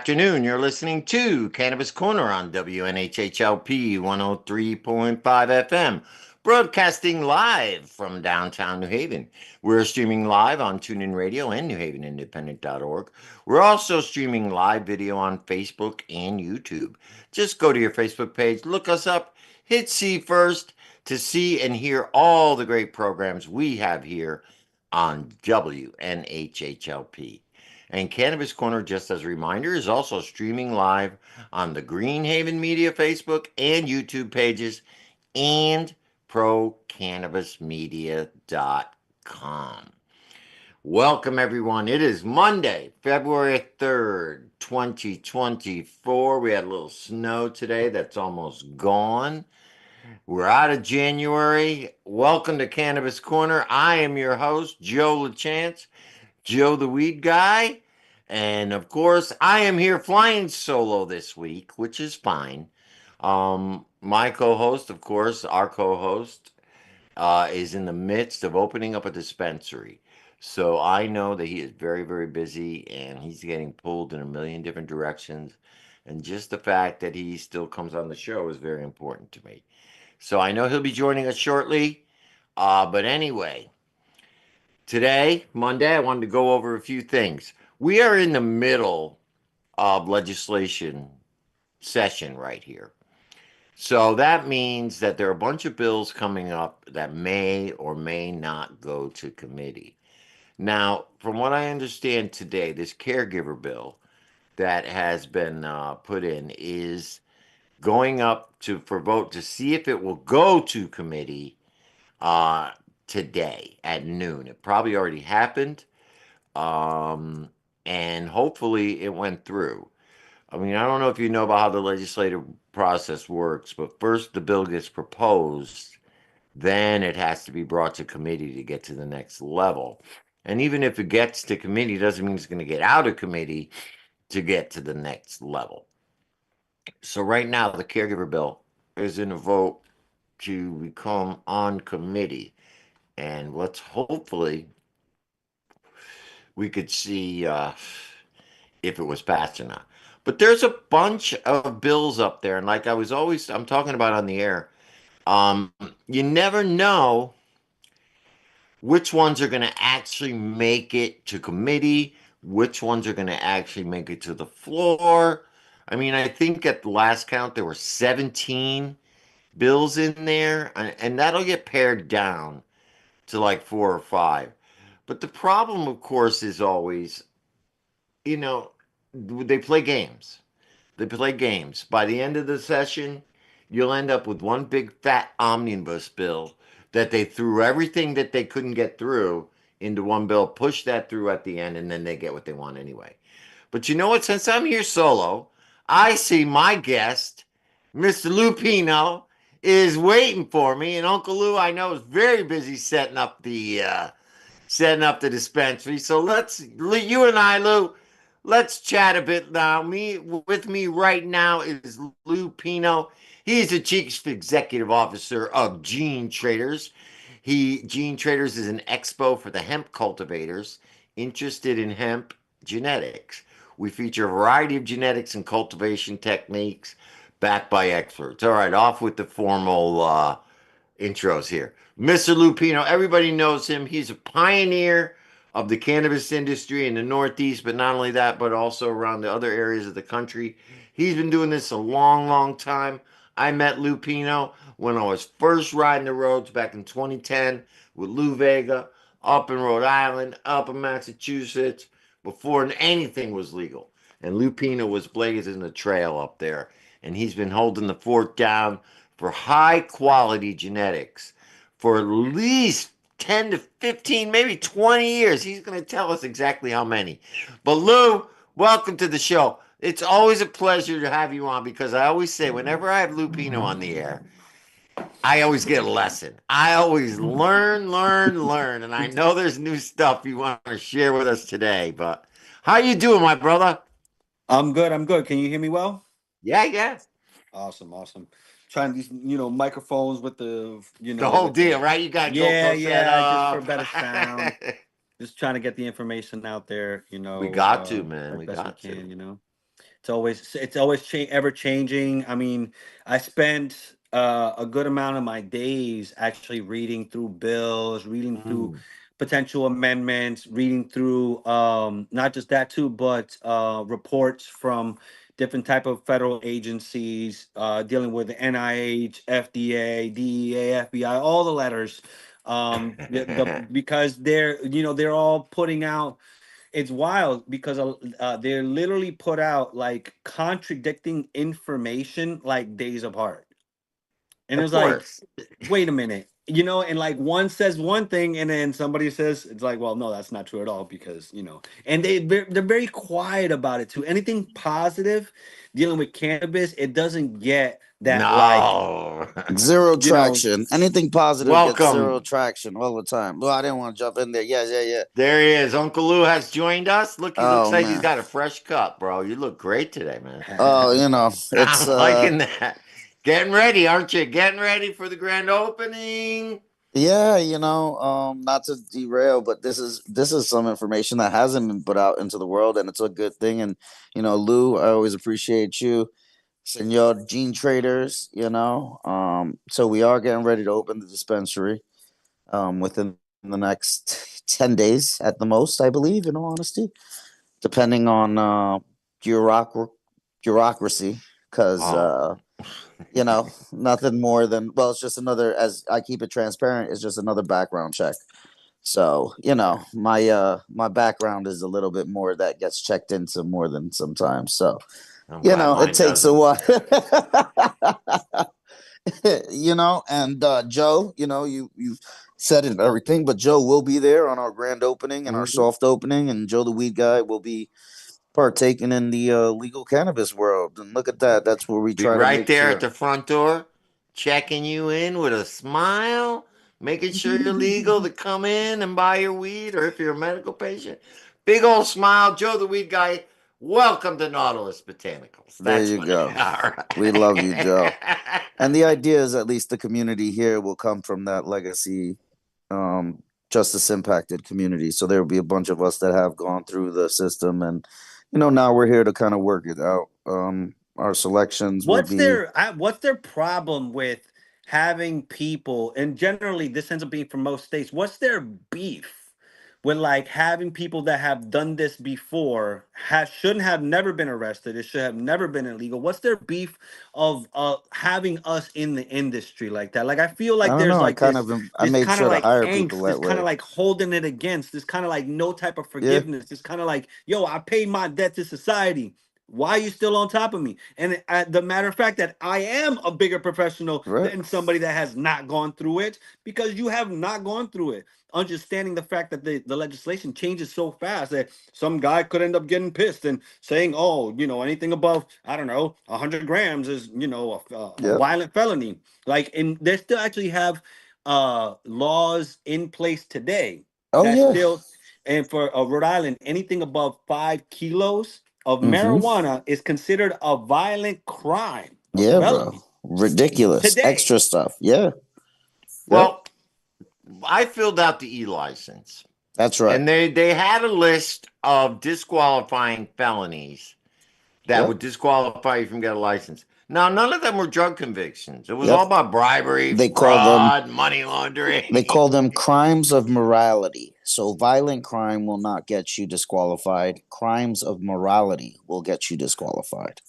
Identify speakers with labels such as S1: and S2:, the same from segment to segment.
S1: afternoon. You're listening to Cannabis Corner on WNHHLP 103.5 FM, broadcasting live from downtown New Haven. We're streaming live on TuneIn Radio and NewHavenIndependent.org. We're also streaming live video on Facebook and YouTube. Just go to your Facebook page, look us up, hit see first to see and hear all the great programs we have here on WNHHLP. And Cannabis Corner, just as a reminder, is also streaming live on the Greenhaven Media Facebook and YouTube pages and procannabismedia.com. Welcome, everyone. It is Monday, February 3rd, 2024. We had a little snow today that's almost gone. We're out of January. Welcome to Cannabis Corner. I am your host, Joe LaChance, Joe the Weed Guy. And of course, I am here flying solo this week, which is fine. My co-host, of course, our co-host, is in the midst of opening up a dispensary. So I know that he is very, very busy and he's getting pulled in a million different directions. And just the fact that he still comes on the show is very important to me. So I know he'll be joining us shortly. But anyway, today, Monday, I wanted to go over a few things. We are in the middle of legislation session right here. So that means that there are a bunch of bills coming up that may or may not go to committee. Now, from what I understand today, this caregiver bill that has been put in is going up for vote to see if it will go to committee today at noon. It probably already happened. And hopefully it went through. I mean, I don't know if you know about how the legislative process works, but first the bill gets proposed, then it has to be brought to committee to get to the next level. And even if it gets to committee, doesn't mean it's going to get out of committee to get to the next level. So right now, the caregiver bill is in a vote to become on committee. And let's hopefully we could see if it was passed or not. But there's a bunch of bills up there, and like I'm talking about on the air. You never know which ones are going to actually make it to committee, which ones are going to actually make it to the floor. I mean, I think at the last count there were 17 bills in there, and that'll get pared down to like 4 or 5. But the problem, of course, is always, you know, they play games. They play games. By the end of the session, you'll end up with one big fat omnibus bill that they threw everything that they couldn't get through into one bill, push that through at the end, and then they get what they want anyway. But you know what? Since I'm here solo, I see my guest, Mr. Lupino, is waiting for me, and Uncle Lou, I know, is very busy setting up the dispensary. So you and I, Lou, let's chat a bit now. With me right now is Lou Pino. He's the chief executive officer of Gene Traders. Gene Traders is an expo for the hemp cultivators interested in hemp genetics. We feature a variety of genetics and cultivation techniques backed by experts. All right, off with the formal intros here. Mr. Lupino, everybody knows him. He's a pioneer of the cannabis industry in the Northeast, but not only that, but also around the other areas of the country. He's been doing this a long, long time. I met Lupino when I was first riding the roads back in 2010 with Lou Vega up in Rhode Island, up in Massachusetts, before anything was legal. And Lupino was blazing the trail up there. And he's been holding the fort down for high quality genetics for at least 10 to 15, maybe 20 years. He's going to tell us exactly how many. But Lou, welcome to the show. It's always a pleasure to have you on because I always say whenever I have Lupino on the air, I always get a lesson. I always learn. And I know there's new stuff you want to share with us today. But how you doing, my brother?
S2: I'm good. Can you hear me well?
S1: Yeah.
S2: Awesome. Trying these, microphones with the,
S1: The whole deal, right? You got GoPro set up.
S2: just for better sound. Just trying to get the information out there,
S1: We got to, man.
S2: as
S1: We
S2: best we
S1: got to.
S2: can, It's always ever changing. I mean, I spent a good amount of my days actually reading through bills, reading through
S1: Mm.
S2: potential amendments, reading through not just that too, but reports from different type of federal agencies dealing with the NIH, FDA, DEA, FBI, all the letters. Because they're all putting out, it's wild because they're literally put out like contradicting information like days apart, and
S1: Of
S2: it's like,
S1: course.
S2: wait a minute, and like one says one thing and then somebody says, it's like, well, no, that's not true at all, because and they're very quiet about it too. Anything positive dealing with cannabis, it doesn't get that, like,
S1: No.
S3: Zero
S2: you know
S3: traction. Anything positive gets zero
S1: Welcome.
S3: traction all the time. Well, I didn't want to jump in there. Yeah, yeah, yeah.
S1: There he is. Uncle Lou has joined us. Look, he looks
S3: Oh
S1: like he's
S3: man.
S1: got a fresh cut, bro. You look great today, man.
S3: Oh, it's
S1: I'm liking that. Getting ready, aren't you? Getting ready for the grand opening.
S3: yeah, not to derail, but this is some information that hasn't been put out into the world, and it's a good thing. And Lou, I always appreciate you, Senor Gene Traders. So we are getting ready to open the dispensary within the next 10 days at the most, I believe. In all honesty, depending on bureaucracy, bureaucracy, because
S1: Oh,
S3: nothing more than, well, it's just another, as I keep it transparent, it's just another background check. So my background is a little bit more that gets checked into more than sometimes. So
S1: I'm glad
S3: it
S1: mine
S3: takes a
S1: doesn't.
S3: while. And Joe, you've said it and everything, but Joe will be there on our grand opening and our
S1: Mhm.
S3: soft opening, and Joe the weed guy will be partaking in the legal cannabis world. And look at that. That's where we
S1: Be
S3: try to
S1: right
S3: make
S1: there at
S3: sure.
S1: the front door, checking you in with a smile, making sure you're legal to come in and buy your weed, or if you're a medical patient. Big old smile. Joe the weed guy, welcome to Nautilus Botanicals.
S3: There
S1: That's
S3: you
S1: what it
S3: go.
S1: is. All
S3: We love you, Joe.
S1: right.
S3: And the idea is at least the community here will come from that legacy justice impacted community. So there will be a bunch of us that have gone through the system, and now we're here to kind of work it out. Our selections will be
S2: what's their problem with having people, and generally this ends up being for most states, what's their beef with like having people that have done this before, shouldn't have never been arrested, it should have never been illegal? What's their beef of having us in the industry like that? Like, I feel
S3: I
S2: like
S3: don't
S2: there's
S3: know.
S2: like this
S3: I
S2: this
S3: made
S2: kind of
S3: sure to
S2: like
S3: hire people
S2: angst, this
S3: that
S2: kind of
S3: way.
S2: like holding it against, this kind of like no type of
S3: Yeah,
S2: forgiveness, this kind of like, yo, I paid my debt to society, why are you still on top of me? And the matter of fact that I am a bigger professional
S3: right.
S2: than somebody that has not gone through it, because you have not gone through it. Understanding the fact that the legislation changes so fast that some guy could end up getting pissed and saying, oh, anything above, I don't know, 100 grams is, a
S3: Yep.
S2: violent felony. Like, and they still actually have laws in place today
S3: Oh
S2: that
S3: yeah.
S2: still, and for Rhode Island, anything above 5 kilos of
S3: Mm-hmm.
S2: marijuana is considered a violent crime, a
S3: Yeah, bro.
S2: felony
S3: Ridiculous.
S2: today.
S3: Extra stuff. Yeah. Yep.
S1: Well, I filled out the e-license,
S3: That's right.
S1: and they had a list of disqualifying felonies that would
S3: Yep.
S1: disqualify you from getting a license. Now, none of them were drug convictions. It was
S3: Yep.
S1: all about bribery,
S3: They call them
S1: fraud, money
S3: they
S1: laundering.
S3: call them crimes of morality. So violent crime will not get you disqualified. Crimes of morality will get you disqualified.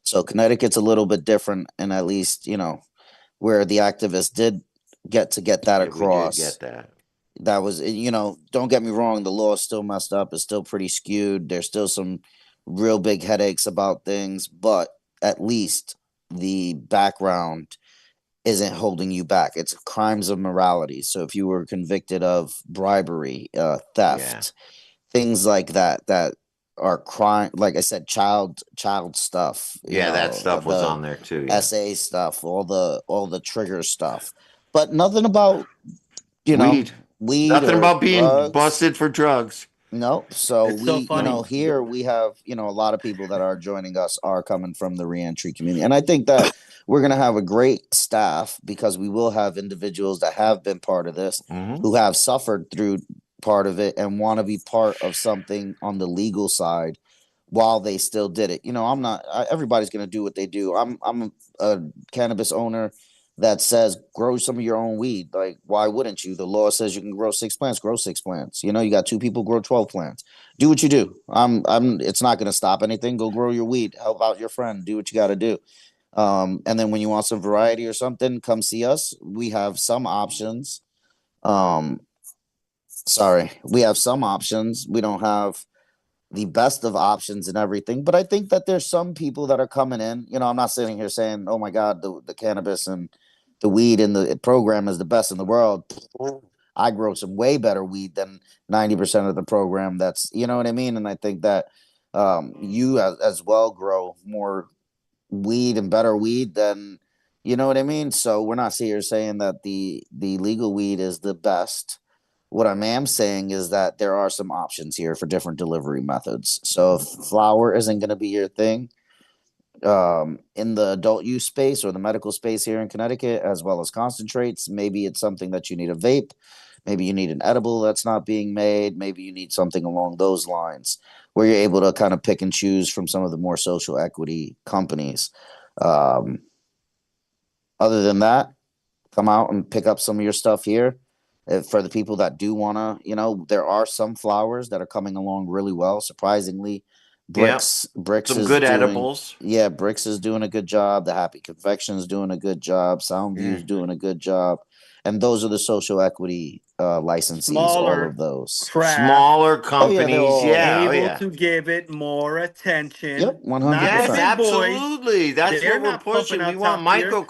S3: So Connecticut's a little bit different, and at least, where the activists did get that
S1: Yeah, we did
S3: across.
S1: get that.
S3: That was, don't get me wrong, the law is still messed up, it's still pretty skewed, there's still some real big headaches about things, but at least the background isn't holding you back. It's crimes of morality. So if you were convicted of bribery,
S1: Yeah.
S3: theft, things like that, that are crime, like I said, child stuff,
S1: Yeah, that stuff was
S3: the
S1: on there too. Yeah.
S3: SA stuff, all the trigger stuff, but nothing about you know
S1: Weed.
S3: weed
S1: Nothing
S3: or
S1: about being
S3: drugs.
S1: busted for drugs.
S3: Nope. So
S2: It's so
S3: we,
S2: funny.
S3: here we have, a lot of people that are joining us are coming from the reentry community. And I think that we're going to have a great staff because we will have individuals that have been part of this,
S1: Hmm.
S3: who have suffered through part of it and want to be part of something on the legal side while they still did it. I'm not. Everybody's gonna do what they do. I'm a cannabis owner that says grow some of your own weed. Like, why wouldn't you? The law says you can grow 6 plants. Grow 6 plants. You got 2 people, grow 12 plants. Do what you do. I'm. It's not gonna stop anything. Go grow your weed. Help out your friend. Do what you got to do. And then when you want some variety or something, come see us. We have some options. Um, Sorry, we have some options. We don't have the best of options and everything. But I think that there's some people that are coming in. I'm not sitting here saying, "Oh my God, the cannabis and the weed in the program is the best in the world." I grow some way better weed than 90% of the program. That's what I mean. And I think that you as well grow more weed and better weed than what I mean. So we're not here saying that the legal weed is the best. What I am saying is that there are some options here for different delivery methods. So if flower isn't going to be your thing, in the adult use space or the medical space here in Connecticut, as well as concentrates, maybe it's something that you need a vape. Maybe you need an edible that's not being made. Maybe you need something along those lines where you're able to kind of pick and choose from some of the more social equity companies. Um, Other than that, come out and pick up some of your stuff here. For the people that do want to, there are some flowers that are coming along really well. Surprisingly,
S1: Yep.
S3: Bricks
S1: Some
S3: is
S1: good
S3: doing,
S1: edibles.
S3: yeah, Bricks is doing a good job. The Happy Confection is doing a good job. Soundview
S1: Yeah.
S3: is doing a good job. And those are the social equity licensees, all of
S2: Smaller
S3: those.
S2: craft,
S1: Smaller
S3: Oh yeah, they're
S1: companies.
S3: all,
S1: Yeah. Oh,
S2: able
S1: yeah.
S2: to give it more
S3: yep,
S2: attention. Not the
S1: Yes,
S3: 100%.
S2: big boys.
S1: absolutely. That's
S2: They're
S1: what we're
S2: not pumping
S1: pushing. We
S2: out
S1: want
S2: top tier.
S1: micro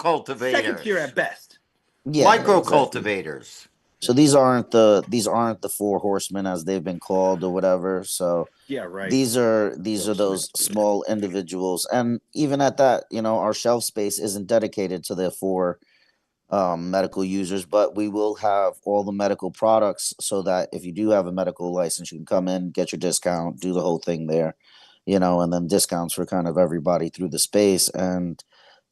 S2: Second tier at
S1: cultivators.
S2: best.
S3: Yeah,
S1: Micro
S3: exactly.
S1: cultivators.
S3: So these aren't the four horsemen as they've been called or whatever. So
S2: Yeah, right.
S3: these are
S1: Gross
S3: those
S1: next week.
S3: small individuals, and even at that, our shelf space isn't dedicated to the four medical users, but we will have all the medical products so that if you do have a medical license, you can come in, get your discount, do the whole thing there, and then discounts for kind of everybody through the space. And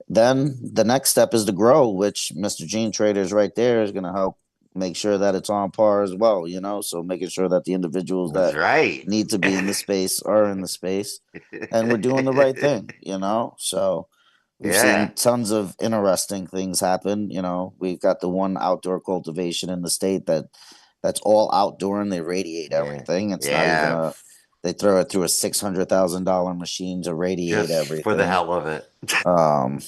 S3: then the next step is to grow, which Mr. Gene Trader is right there is going to help make sure that it's on par as well, So making sure that the individuals
S1: That's
S3: that
S1: right.
S3: need to be in the space are in the space and we're doing the right thing. So we've
S1: Yeah.
S3: seen tons of interesting things happen. We've got the one outdoor cultivation in the state that's all outdoor and they radiate
S1: Yeah.
S3: everything. It's not even
S1: Yeah.
S3: they throw it through a $600,000 machine to radiate
S1: Just for the
S3: everything.
S1: hell of it.
S3: Um,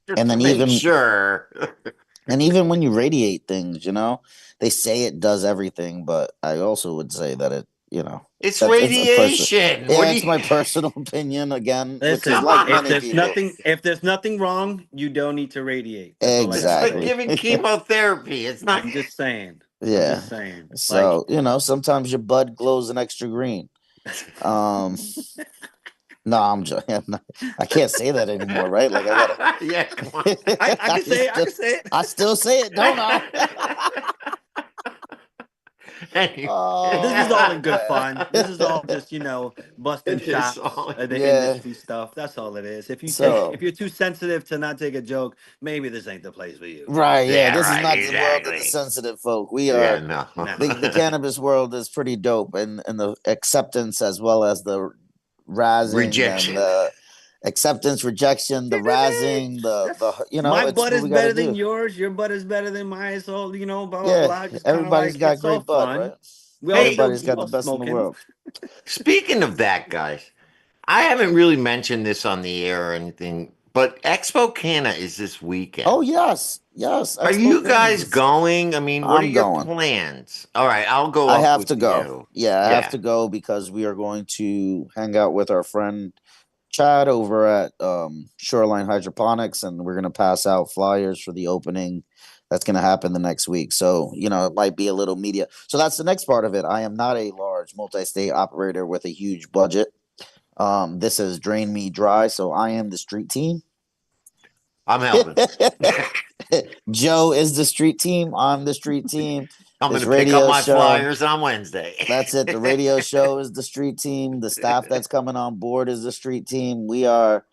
S1: Just
S3: and
S1: to
S3: then
S1: make
S3: even
S1: sure.
S3: when you radiate things, they say it does everything, but I also would say that
S1: It's
S3: that's it's a person.
S1: radiation. What
S3: Yeah,
S1: do
S3: it's
S1: you
S3: my personal opinion again, which is
S2: Listen,
S3: like many people.
S2: if there's nothing wrong, you don't need to radiate. That's all I
S1: It's
S2: gotta
S1: like
S2: say.
S3: Exactly.
S1: giving chemotherapy. It's not.
S2: I'm just saying. I'm
S3: Yeah.
S2: just saying. Like,
S3: So, sometimes your bud glows an extra green. Um, no, I'm joking. I can't say that anymore, right? Like I gotta
S1: Yeah, come on.
S2: I can say it. I can say
S3: I still say it, don't I?
S1: Anyway.
S2: this is all in
S3: Oh
S2: good
S3: man.
S2: fun. This is all just busting
S1: It is
S2: shots
S1: all.
S2: at the
S3: Yeah.
S2: industry stuff. That's all it is. If
S3: So
S2: you're too sensitive to not take a joke, maybe this ain't the place for you.
S3: right, yeah.
S1: Yeah,
S3: This is
S1: right,
S3: not the world of the
S1: exactly.
S3: sensitive folk. We
S1: Yeah,
S3: are
S1: no.
S2: Nah.
S3: the cannabis world is pretty dope, and the acceptance as well as the razzing and
S1: Rejection.
S3: the acceptance, rejection, the razzing, the
S2: That's my
S3: it's
S2: butt
S3: what
S2: is
S3: we got to
S2: better than
S3: do.
S2: yours. Your butt is better than mine. So blah blah
S3: Yeah,
S2: blah. Just kind of
S3: everybody's
S2: like
S3: got
S2: it's all
S3: great bud,
S2: fun.
S3: right?
S1: Hey,
S2: We
S3: Everybody's got the
S2: all
S3: best in the
S2: smoking.
S3: world.
S1: speaking of that, guys, I haven't really mentioned this on the air or anything, but Expo Canna is this weekend.
S3: Oh yes, yes.
S1: Are
S3: Expo
S1: you guys
S3: Cannabis.
S1: going? I mean, what are
S3: I'm
S1: your
S3: going.
S1: plans? All right, I'll go
S3: I
S1: up
S3: have
S1: with
S3: to go.
S1: you.
S3: Yeah, I have
S1: Yeah.
S3: to go because we are going to hang out with our friend Chad over at Shoreline Hydroponics, and we're going to pass out flyers for the opening that's going to happen the next week. So, it might be a little media. So that's the next part of it. I am not a large multi-state operator with a huge budget. This has drained me dry, so I am the street team.
S1: I'm helping.
S3: Joe is the street team. I'm the street team.
S1: I'm going
S3: This
S1: to pick up
S3: radio
S1: my
S3: show.
S1: flyers on Wednesday.
S3: That's it. The radio show is the street team. The staff that's coming on board is the street team. We are,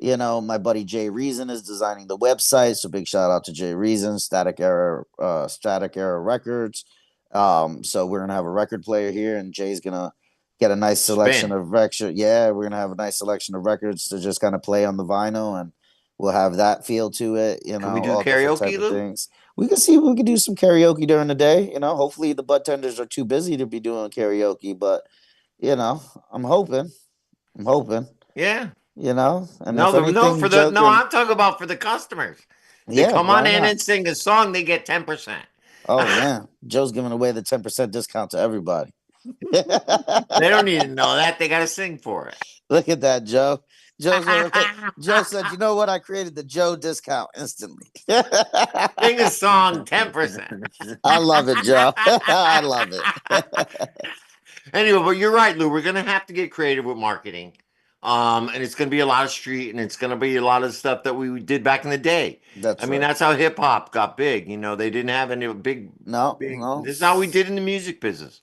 S3: my buddy Jay Reason is designing the website. So big shout out to Jay Reason, Static Era Records. So we're gonna have a record player here, and Jay's gonna get a nice selection
S1: Spin.
S3: of records. Yeah, we're gonna have a nice selection of records to just kind of play on the vinyl, and we'll have that feel to it.
S1: Can we do
S3: All different type
S1: karaoke,
S3: of
S1: Lou?
S3: things. We can see if we can do some karaoke during the day. Hopefully the bud tenders are too busy to be doing karaoke, but I'm hoping. I'm hoping.
S1: Yeah.
S3: And if anything,
S1: No,
S3: Joker,
S1: I'm talking about for the customers. They
S3: yeah,
S1: come on
S3: why
S1: in
S3: not?
S1: and sing a song, they get 10%.
S3: Oh man, Joe's giving away the 10% discount to everybody.
S1: They don't need to know that. They got to sing for it.
S3: Look at that, Joe. Joe said, "You know what? I created the Joe discount instantly."
S1: Sing a song, 10%.
S3: I love it, Joe. I love it.
S1: Anyway, but you're right, Lou. We're gonna have to get creative with marketing. And it's gonna be a lot of street, and it's gonna be a lot of stuff that we did back in the day. I
S3: That's
S1: mean,
S3: right.
S1: that's how hip hop got big. They didn't have any big,
S3: No,
S1: big.
S3: no.
S1: This is how we did in the music business.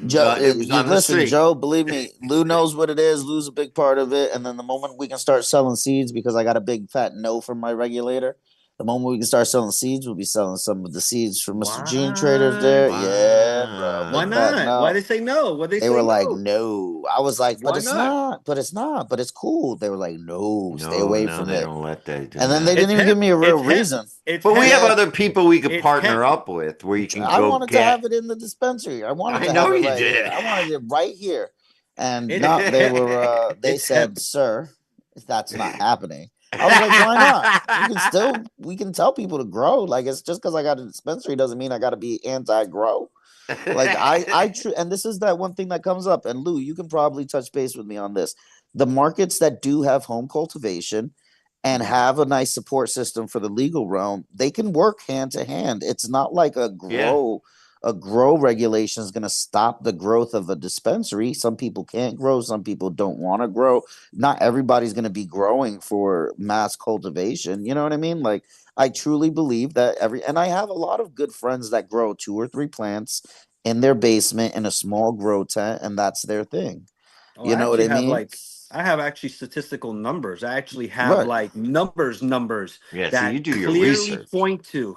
S3: Joe,
S1: It was on the
S3: listen,
S1: street.
S3: Joe. Believe me, Lou knows what it is. Lou's a big part of it. And then the moment we can start selling seeds, because I got a big fat no from my regulator. The moment we can start selling seeds, we'll be selling some of the seeds from Mr. Gene Traders there.
S2: What?
S3: Yeah, bro.
S2: Why
S3: Big
S1: Wow.
S3: fat
S2: not? Why
S3: no.
S2: they say no? Why they
S3: They
S2: say
S3: were like,
S2: no?
S3: no. I was like, but
S2: Why
S3: it's
S2: not?
S3: not, but it's not, but it's cool. They were like, no, stay
S1: No,
S3: away
S1: no,
S3: from
S1: they
S3: it.
S1: don't let that do
S3: And then they
S1: that.
S3: didn't
S2: It's
S3: even give
S2: hemp.
S3: me a real
S2: It's hemp.
S3: reason.
S2: It's
S1: But we
S2: hemp.
S1: have
S3: Yeah.
S1: other people we could
S2: It's
S1: partner
S2: hemp.
S1: up with where you can
S3: I
S1: go
S3: wanted to have
S1: get.
S3: it in the dispensary. I wanted
S1: I
S3: to have
S1: know
S3: it
S1: you
S3: right here.
S1: did.
S3: I wanted it right here. And
S2: It's
S3: no, they
S2: it's hemp.
S3: said, sir, that's not happening. I was like, why not? We can tell people to grow. Like, it's just because I got a dispensary doesn't mean I got to be anti-grow. Like and this is that one thing that comes up. And Lou, you can probably touch base with me on this. The markets that do have home cultivation and have a nice support system for the legal realm, they can work hand to hand. It's not like
S1: Yeah.
S3: a grow regulation is going to stop the growth of a dispensary. Some people can't grow, some people don't want to grow. Not everybody's going to be growing for mass cultivation. You know what I mean? Like, I truly believe that and I have a lot of good friends that grow 2 or 3 plants in their basement in a small grow tent, and that's their thing.
S2: Oh,
S3: You
S2: I
S3: know what
S2: actually
S3: I
S2: have
S3: mean?
S2: I have actually statistical numbers. I actually have
S3: Right.
S2: like numbers
S1: Yeah, so you
S2: that
S1: do your
S2: clearly
S1: research.
S2: point to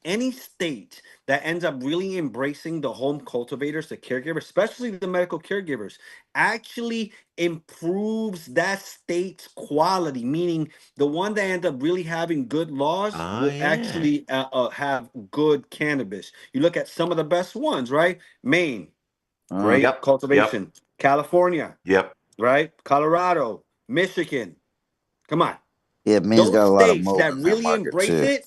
S2: any state that ends up really embracing the home cultivators, the caregivers, especially the medical caregivers, actually improves that state's quality. Meaning, the one that ends up really having good laws
S1: Oh,
S2: will
S1: yeah.
S2: actually have good cannabis. You look at some of the best ones, right? Maine,
S3: Uh,
S2: great
S1: Yep. Yep.
S2: cultivation. California,
S1: Yep.
S2: right? Colorado, Michigan. Come on.
S3: yeah, Maine's
S2: Those
S3: got a lot of
S2: states
S3: mold
S2: that
S3: in that
S2: really
S3: market
S2: embrace
S3: too.
S2: it,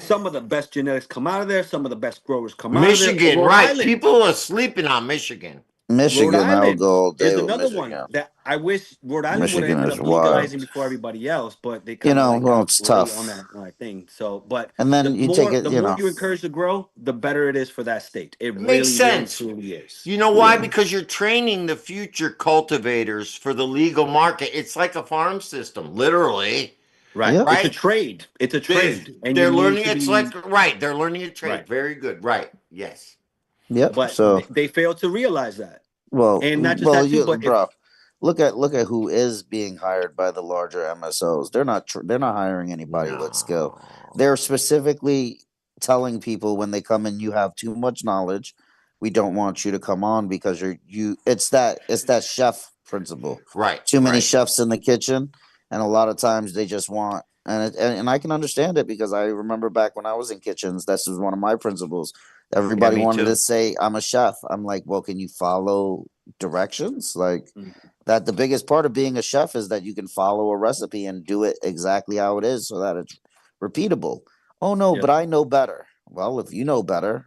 S2: some of the best genetics come out of there. Some of the best growers come out of there.
S1: Michigan,
S2: Rhode
S1: right.
S2: Island.
S1: People are sleeping on Michigan.
S2: Rhode
S3: Michigan, I will
S2: Island
S3: go all day
S2: is
S3: with
S2: another one
S3: Michigan.
S2: that I wish Rhode Island would have
S3: Michigan
S2: ended
S3: is
S2: up legalizing
S3: wild.
S2: before everybody else, but they kind of like
S3: Well,
S2: got
S3: it's
S2: late on
S3: tough.
S2: that thing. So, but
S3: And then you take it,
S2: the more you encourage to grow, the better it is for that state. It
S1: It makes
S2: really
S1: sense.
S2: truly is.
S1: You know why?
S3: yeah.
S1: Because you're training the future cultivators for the legal market. It's like a farm system, literally,
S2: Right.
S3: Yep.
S2: It's a
S1: right?
S2: trade. It's a
S1: They,
S2: trade, and you
S1: they're
S2: need
S1: learning.
S2: to
S1: It's
S2: be
S1: like, right. They're learning a trade.
S2: right.
S1: Very good. Right. Yes.
S3: Yep.
S2: But
S3: So,
S2: they fail to realize that, and not just
S3: well,
S2: that too. But if
S3: bro, look at who is being hired by the larger MSOs. They're not hiring anybody with skill.
S1: No.
S3: They're specifically telling people when they come in, you have too much knowledge. We don't want you to come on because it's that chef principle.
S1: Right.
S3: Too many
S1: Right.
S3: chefs in the kitchen, and a lot of times they just want and I can understand it because I remember back when I was in kitchens, this was one of my principles.
S1: Yeah.
S3: Everybody
S1: Me
S3: wanted to
S1: too.
S3: say I'm a chef. I'm like, well, can you follow directions? Like,
S2: Mhm.
S3: that the biggest part of being a chef is that you can follow a recipe and do it exactly how it is so that it's repeatable. Oh no,
S2: Yep.
S3: but I know better. Well, if you know better,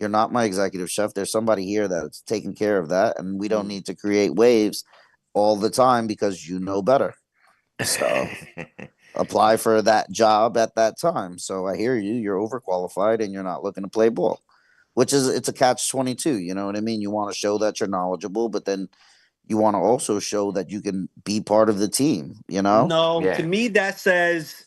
S3: you're not my executive chef. There's somebody here that's taking care of that, and we don't
S2: Mhm.
S3: need to create waves all the time because you know better. So apply for that job at that time. So I hear you. You're overqualified and you're not looking to play ball, which is it's a catch 22. You know what I mean? You want to show that you're knowledgeable, but then you want to also show that you can be part of the team. You know?
S2: No, to
S1: Yeah.
S2: me that says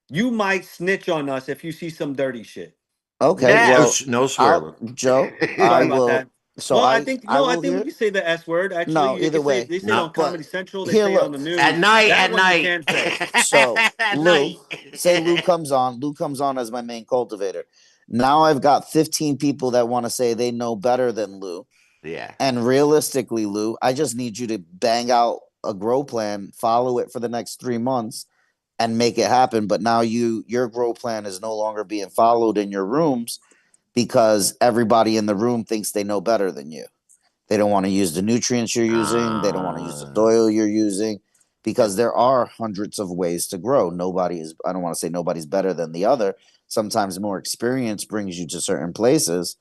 S2: you might snitch on us if you see some dirty shit.
S3: Okay.
S1: Yeah.
S3: Well,
S1: No swear, Lou.
S3: Joe, I
S2: Sorry about
S3: will.
S2: that.
S3: So
S2: Well, I think
S3: I
S2: no, I
S3: will
S2: think we
S3: hear.
S2: can say the S word. Actually,
S3: No,
S2: they
S3: either
S2: can say
S3: way,
S2: they say it
S1: No.
S2: on
S3: but
S2: Comedy Central. They
S3: here,
S2: say it on
S3: look.
S2: the
S1: At
S2: news.
S1: night.
S2: That
S1: At
S2: one you
S1: night.
S2: can't say.
S3: So
S1: At
S3: Lou,
S1: night.
S3: say Lou comes on. Lou comes on as my main cultivator. Now I've got 15 people that want to say they know better than Lou.
S1: Yeah.
S3: And realistically, Lou, I just need you to bang out a grow plan, follow it for the next 3 months, and make it happen. But now your grow plan is no longer being followed in your rooms because everybody in the room thinks they know better than you. They don't want to use the nutrients you're using. They don't want to use the soil you're using because there are hundreds of ways to grow. I don't want to say nobody's better than the other. Sometimes more experience brings you to certain places,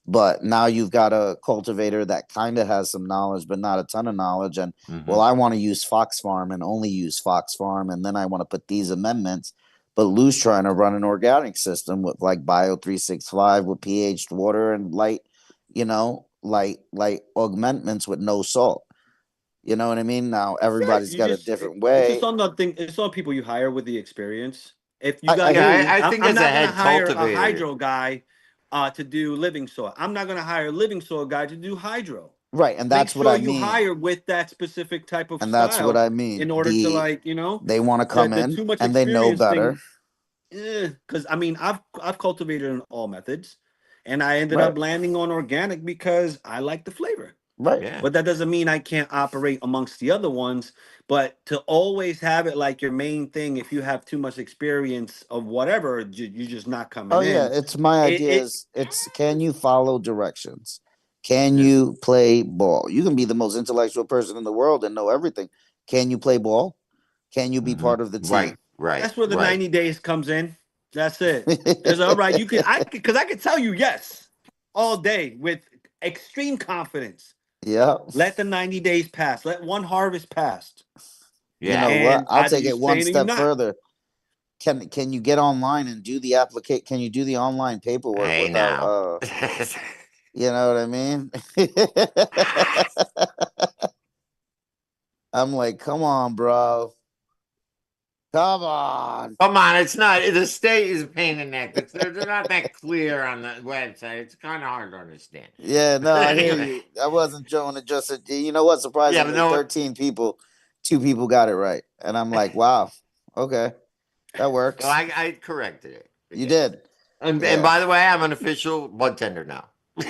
S3: but now you've got a cultivator that kind of has some knowledge, but not a ton of knowledge. And well, I want to use Fox Farm and only use Fox Farm. And then I want to put these amendments. But Lou's trying to run an organic system with like Bio 365 with pH water and light, like augmentments with no salt. You know what I mean? Now
S2: Right.
S3: everybody's
S2: You
S3: got a
S2: just
S3: different
S2: it's just
S3: way.
S2: on the thing. It's on people you hire with the experience. If you
S3: I
S2: got,
S3: hear
S1: Yeah,
S3: you.
S1: I think
S2: I'm
S1: as a
S2: not gonna
S1: head
S2: hire a
S1: cultivator,
S2: hydro guy to do living soil. I'm not gonna hire a living soil guy to do hydro.
S3: Right, and
S2: Make
S3: that's what
S2: sure
S3: I
S2: you
S3: mean.
S2: hire with that specific type of
S3: And that's what
S2: style
S3: I mean.
S2: in order to
S3: They want to come
S2: the
S3: in
S2: too much
S3: and they know
S2: experience
S3: better.
S2: thing. Because I mean, I've cultivated in all methods, and I ended
S3: Right.
S2: up landing on organic because I like the flavor.
S3: Right.
S1: yeah.
S2: But that doesn't mean I can't operate amongst the other ones. But to always have it like your main thing, if you have too much experience of whatever, you're just not
S3: Oh
S2: coming
S3: yeah,
S2: in.
S3: it's my idea
S2: It
S3: is it's can you follow directions? Can
S2: yeah.
S3: you play ball? You can be the most intellectual person in the world and know everything. Can you play ball? Can you be part of the team?
S1: Right, right,
S2: That's where the
S1: right.
S2: 90 days comes in. That's it. It's all right. You could because I could tell you yes all day with extreme confidence.
S3: Yeah.
S2: Let the 90 days pass. Let one harvest pass.
S3: You
S1: Yeah.
S3: know what?
S2: And
S3: I'll
S2: either
S3: take
S2: you
S3: it one
S2: stay or you
S3: step
S2: not.
S3: further. Can you get online and do the applicate? Can you do the online paperwork
S1: Hey
S3: without
S1: now.
S3: you know what I mean? I'm like, come on, bro. Come on.
S1: Come on, it's not. The state is a pain in the neck. They're not that clear on the website. It's kind of hard to understand.
S3: Yeah, no,
S1: But
S3: I hear
S1: anyway,
S3: you. I wasn't showing it just you know what?
S1: yeah, but
S3: Surprisingly,
S1: no,
S3: 13 people, 2 people got it right. And I'm like, wow, okay, that
S1: no,
S3: works.
S1: I corrected it.
S3: You
S1: Okay.
S3: did.
S1: And
S3: Yeah.
S1: by the way, I'm an official bud tender now.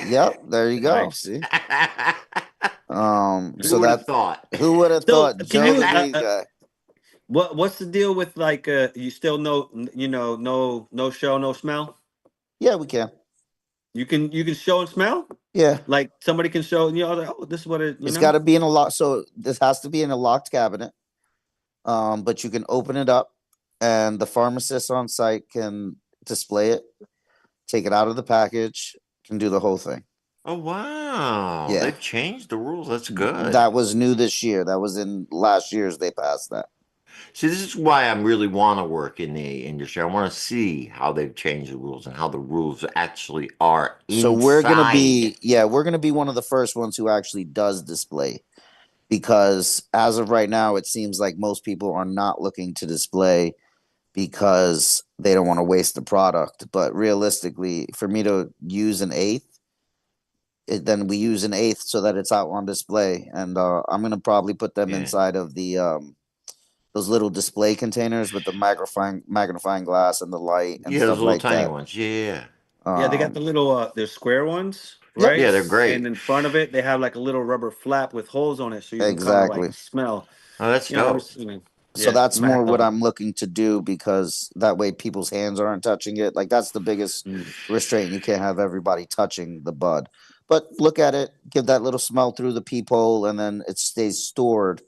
S3: Yep, there you go.
S2: Nice.
S3: See?
S1: Who
S3: So
S1: would have
S3: that
S1: thought?
S3: who would have
S2: So
S3: thought
S2: can
S3: Joe
S2: you
S3: the weed guy?
S2: what's the deal with like you still no show, no smell?
S3: Yeah, we can.
S2: You can show and smell?
S3: Yeah.
S2: Like somebody can show like, oh, this is what it,
S3: It's gotta be in a lock, so this has to be in a locked cabinet. But you can open it up and the pharmacist on site can display it, take it out of the package, can do the whole thing.
S1: Oh wow,
S3: Yeah.
S1: they've changed the rules. That's good.
S3: That was new this year. That was in last year's they passed that.
S1: See, this is why I really want to work in the industry. I want to see how they've changed the rules and how the rules actually are
S3: So we're gonna
S1: inside.
S3: be we're gonna be one of the first ones who actually does display because as of right now, it seems like most people are not looking to display because they don't want to waste the product. But realistically, for me to use an eighth, then we use an eighth so that it's out on display. And I'm gonna probably put them
S1: Yeah.
S3: inside of the those little display containers with the magnifying glass and the light and
S1: Yeah, those
S3: stuff
S1: little
S3: like
S1: tiny
S3: that.
S1: ones. Yeah.
S2: Yeah, they got the
S3: Um,
S2: little they're square ones,
S3: yep,
S2: right?
S1: Yeah, they're
S2: And
S1: great.
S2: in front of it, they have like a little rubber flap with holes on it, so you can kind of like
S3: exactly.
S2: smell.
S1: Oh, that's dope.
S3: So
S2: Yeah,
S3: that's more what I'm looking to do because that way people's hands aren't touching it. Like that's the biggest
S2: Mm.
S3: restraint. You can't have everybody touching the bud. But look at it, give that little smell through the peephole, and then it stays stored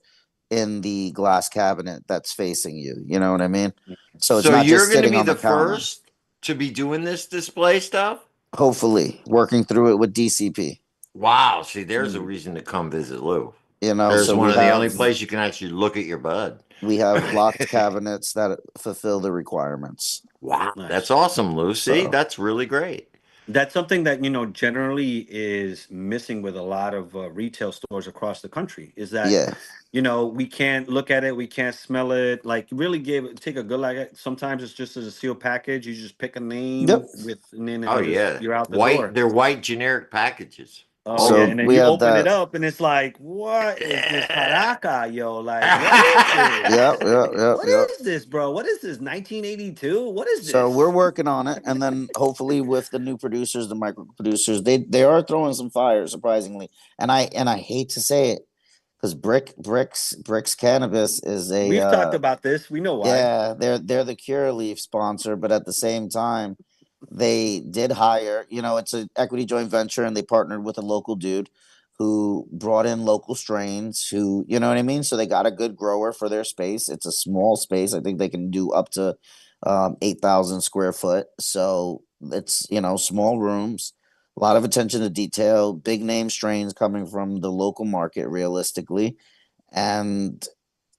S3: in the glass cabinet that's facing you. You know what I mean? So it's
S1: So
S3: not
S1: you're
S3: just
S1: going to
S3: sitting
S1: be
S3: on
S1: the
S3: the counter.
S1: first to be doing this display stuff?
S3: Hopefully, working through it with DCP.
S1: Wow. See, there's a
S2: Mm.
S1: reason to come visit Lou.
S3: You know,
S1: There's
S3: so
S1: one of the only places you can actually look at your bud.
S3: we have locked cabinets that fulfill the requirements.
S1: Wow. That's
S2: Nice.
S1: awesome, Lou. See,
S3: So
S1: that's really great.
S2: That's something that generally is missing with a lot of retail stores across the country. Is that
S3: yeah,
S2: we can't look at it, we can't smell it. Like really take a good look at it. Sometimes it's just as a sealed package. You just pick a
S3: yep.
S2: name with, and then
S1: Oh,
S2: just
S1: yeah.
S2: you're out the
S1: White,
S2: door.
S1: they're white generic packages.
S2: Oh yeah,
S3: So
S2: and then
S3: we
S2: you
S3: have
S2: open it
S3: that.
S2: up, and it's like, what is this
S1: Yeah.
S2: caraca, yo? Like, what is
S3: Yeah,
S2: this?
S3: yeah, yeah,
S2: What
S3: yeah.
S2: is this, bro? What is this? 1982? What is
S3: So we're
S2: this?
S3: working on it, and then hopefully with the new producers, the micro producers, they are throwing some fire, surprisingly. And I hate to say it, because Bricks Cannabis is a
S2: We've talked about this. We know why.
S3: yeah, they're the Cure Leaf sponsor, but at the same time, they did hire, it's an equity joint venture, and they partnered with a local dude who brought in local strains who, you know what I mean? So they got a good grower for their space. It's a small space. I think they can do up to 8,000 square foot. So it's, small rooms, a lot of attention to detail, big name strains coming from the local market realistically. And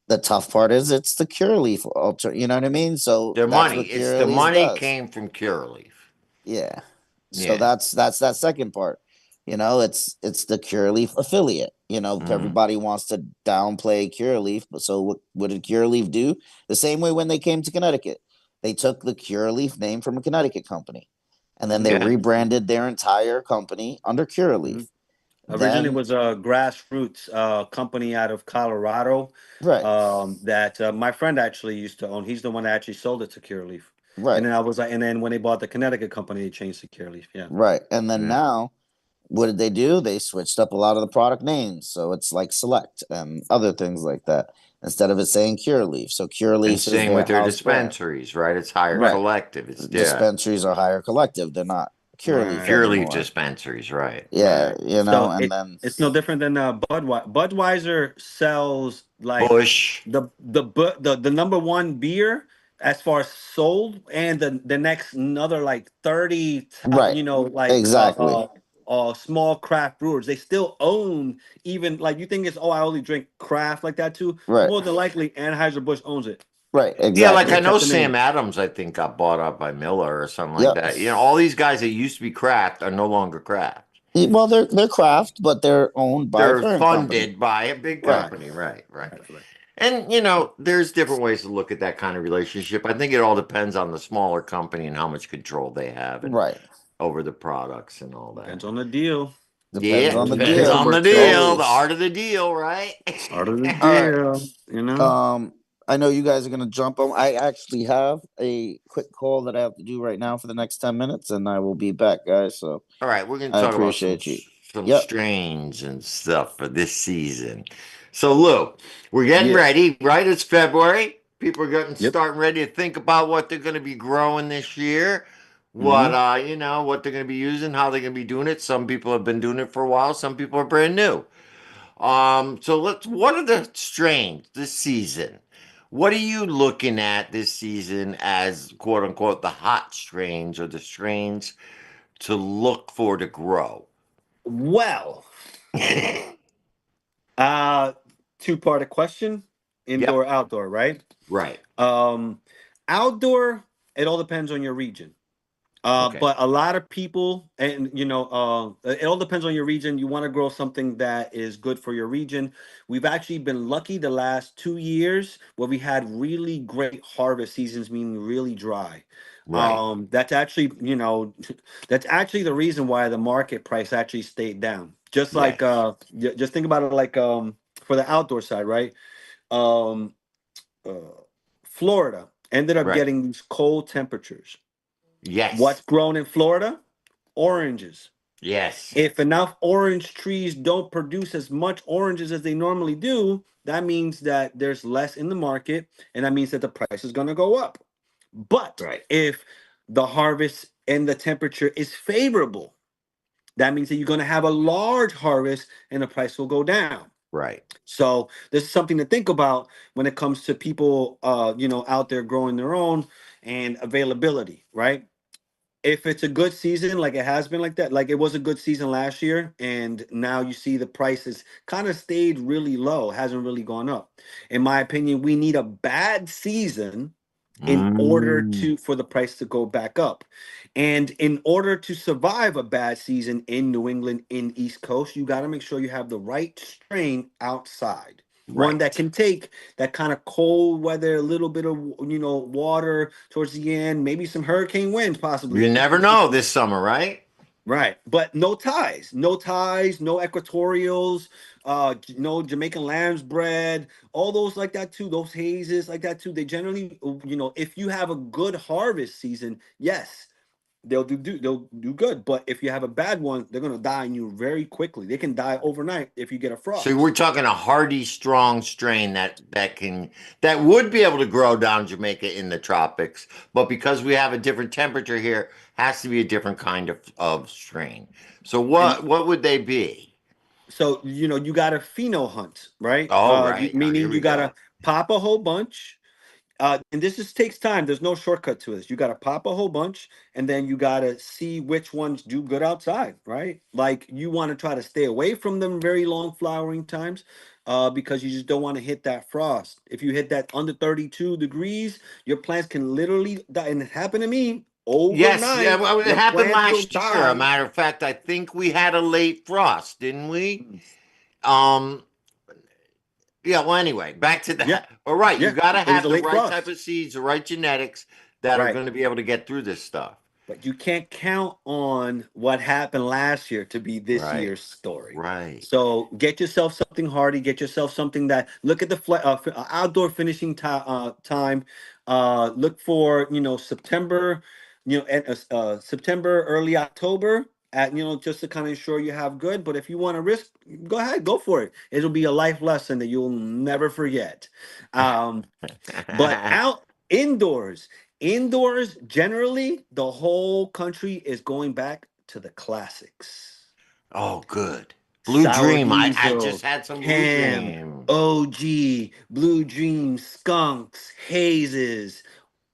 S3: the tough part is it's the Cure Leaf alter, you know what I mean? So
S1: The
S3: that's
S1: money.
S3: what
S1: It's
S3: Cure
S1: the
S3: Leaf
S1: money
S3: does.
S1: came from Curaleaf.
S3: Yeah. So
S1: Yeah.
S3: that's that second part. It's the Cure Leaf affiliate.
S1: Mm.
S3: Everybody wants to downplay Cure Leaf, but so what did Cure Leaf do? The same way when they came to Connecticut, they took the Cure Leaf name from a Connecticut company, and then they
S2: Mhm,
S1: Yeah.
S3: rebranded their entire company under Cure
S2: mhm.
S3: Leaf.
S2: Originally
S3: Then
S2: was a grassroots company out of Colorado
S3: right,
S2: that my friend actually used to own. He's the one that actually sold it to Cureleaf. And
S3: right,
S2: then I was like, and then when they bought the Connecticut company, they changed to Cureleaf. Yeah.
S3: right, and then
S1: Yeah.
S3: now what did they do? They switched up a lot of the product names. So it's like Select and other things like that instead of it saying Cure Leaf. So Cure
S1: And
S3: Leaf is
S1: same
S3: their
S1: with their
S3: house brand.
S1: dispensaries, right? It's higher
S3: Right.
S1: collective. It's yeah.
S3: Dispensaries are higher collective. They're not Cure Leaf
S2: Right.
S1: Pure leaf
S3: anymore.
S1: dispensaries, right?
S3: Yeah,
S2: Right. So
S3: and then
S2: it's no different than Budweiser. Budweiser sells like
S1: Bush.
S2: the number one beer as far as sold, and the next another like 30
S3: right.
S2: like
S3: Exactly.
S2: small craft brewers. They still own, even like, you think it's, oh, I only drink craft like that too.
S3: Right.
S2: More than likely Anheuser-Busch owns it.
S3: Right.
S1: Yeah, like
S2: They
S1: I
S3: Exactly.
S1: know
S2: kept the
S1: Sam
S2: name.
S1: Adams, I think, got bought up by Miller or something like
S3: Yep.
S1: that. All these guys that used to be craft are no longer craft.
S3: Well, they're craft, but they're owned by a
S1: They're
S3: parent company.
S1: funded by a big
S3: Right.
S2: Right.
S1: company, right.
S2: Right. Right.
S1: And there's different ways to look at that kind of relationship. I think it all depends on the smaller company and how much control they have and
S3: Right.
S1: over the products and all that.
S2: Depends on the deal.
S3: Depends
S1: Yeah,
S3: on the
S2: Always
S1: depends
S3: deal.
S1: on the
S2: paperwork
S1: deal,
S2: trail.
S1: the
S3: Always.
S1: art of the deal, right?
S2: Art of the
S3: All right.
S2: deal. You know.
S3: I know you guys are gonna jump on. I actually have a quick call that I have to do right now for the next 10 minutes, and I will be back, guys. So
S1: All right, we're going to
S3: I
S1: talk about some
S3: appreciate you.
S1: some
S3: Yep.
S1: strains and stuff for this season. So, Lou, we're getting
S3: Yeah.
S1: ready, right? It's February. People are getting
S2: Yep.
S1: starting ready to think about what they're going to be growing this year, what
S2: Hmm.
S1: what they're going to be using, how they're going to be doing it. Some people have been doing it for a while. Some people are brand new. So let's. What are the strains this season? What are you looking at this season as quote unquote the hot strains or the strains to look for to grow?
S2: Well, uh, two-part question:
S1: Yep.
S2: indoor, outdoor, right?
S1: Right.
S2: Um, Outdoor, it all depends on your region.
S1: Okay.
S2: But a lot of people, and it all depends on your region. You want to grow something that is good for your region. We've actually been lucky the last 2 years where we had really great harvest seasons, meaning really dry.
S1: Right.
S2: That's actually, that's actually the reason why the market price actually stayed down. Just like,
S1: Yes.
S2: just think about it like, for the outdoor side, right? Um, uh, Florida ended up
S1: Right.
S2: getting these cold temperatures. What's
S1: Yes.
S2: grown in Florida? Oranges.
S1: Yes.
S2: If enough orange trees don't produce as much oranges as they normally do, that means that there's less in the market, and that means that the price is going to go up. But
S1: Right.
S2: if the harvest and the temperature is favorable, that means that you're going to have a large harvest and the price will go down.
S1: Right.
S2: So this is something to think about when it comes to people, out there growing their own and availability, right? If it's a good season, like it has been, like that, like it was a good season last year, and now you see the prices kind of stayed really low, hasn't really gone up. In my opinion, we need a bad season in order
S1: Mm.
S2: to for the price to go back up. And in order to survive a bad season in New England, in East Coast, you got to make sure you have the right strain outside. One that
S1: Right.
S2: can take that kind of cold weather, a little bit of water towards the end, maybe some hurricane winds
S1: You
S2: possibly.
S1: never know this summer, right?
S2: Right, but no ties, no ties, no equatorials, no Jamaican lamb's bread, all those like that too. Those hazes like that too. They generally, if you have a good harvest season, yes, they'll do good. But if you have a bad one, they're gonna die on you very quickly. They can die overnight if you get a
S1: So we're
S2: frost.
S1: talking a hardy, strong strain that would be able to grow down Jamaica in the tropics, but because we have a different temperature here, has to be a different kind of strain. So
S2: And
S1: what would they be?
S2: so you got to pheno hunt, right?
S1: Oh, right. Here
S2: Meaning you
S1: we
S2: got
S1: go.
S2: to pop a whole bunch. And this just takes time. There's no shortcut to this. You got to pop a whole bunch, and then you got to see which ones do good outside, right? Like you want to try to stay away from them very long flowering times, because you just don't want to hit that frost. If you hit that under 32 degrees, your plants can literally die. And it happened to me
S1: Yes, yeah,
S2: overnight.
S1: well, it
S2: Your
S1: happened
S2: plants will
S1: last year. A
S2: die.
S1: matter of fact, I think we had a late frost, didn't we?
S2: Mm.
S1: Um, yeah, well, anyway, back to
S2: Yeah,
S1: that. All right, you
S2: yeah.
S1: got to
S2: It was
S1: have
S2: a
S1: the
S2: late
S1: right type
S2: frost,
S1: of seeds, the right genetics that are
S2: right?
S1: going to be able to get through this stuff.
S2: But you can't count on what happened last year to be this
S1: Right,
S2: year's story.
S1: right.
S2: So get yourself something hardy. Get yourself something that look at the outdoor finishing time. Look for September, September, early October. At just to kind of ensure you have good. But if you want to risk, go ahead, go for it. It'll be a life lesson that you'll never forget. Um, but out indoors, indoors, generally, the whole country is going back to the classics.
S1: Oh, good. Blue
S2: Sour
S1: Dream. I just
S2: Diesel,
S1: had some Blue
S2: Cam,
S1: Dream.
S2: OG, Blue Dream, Skunks, Hazes,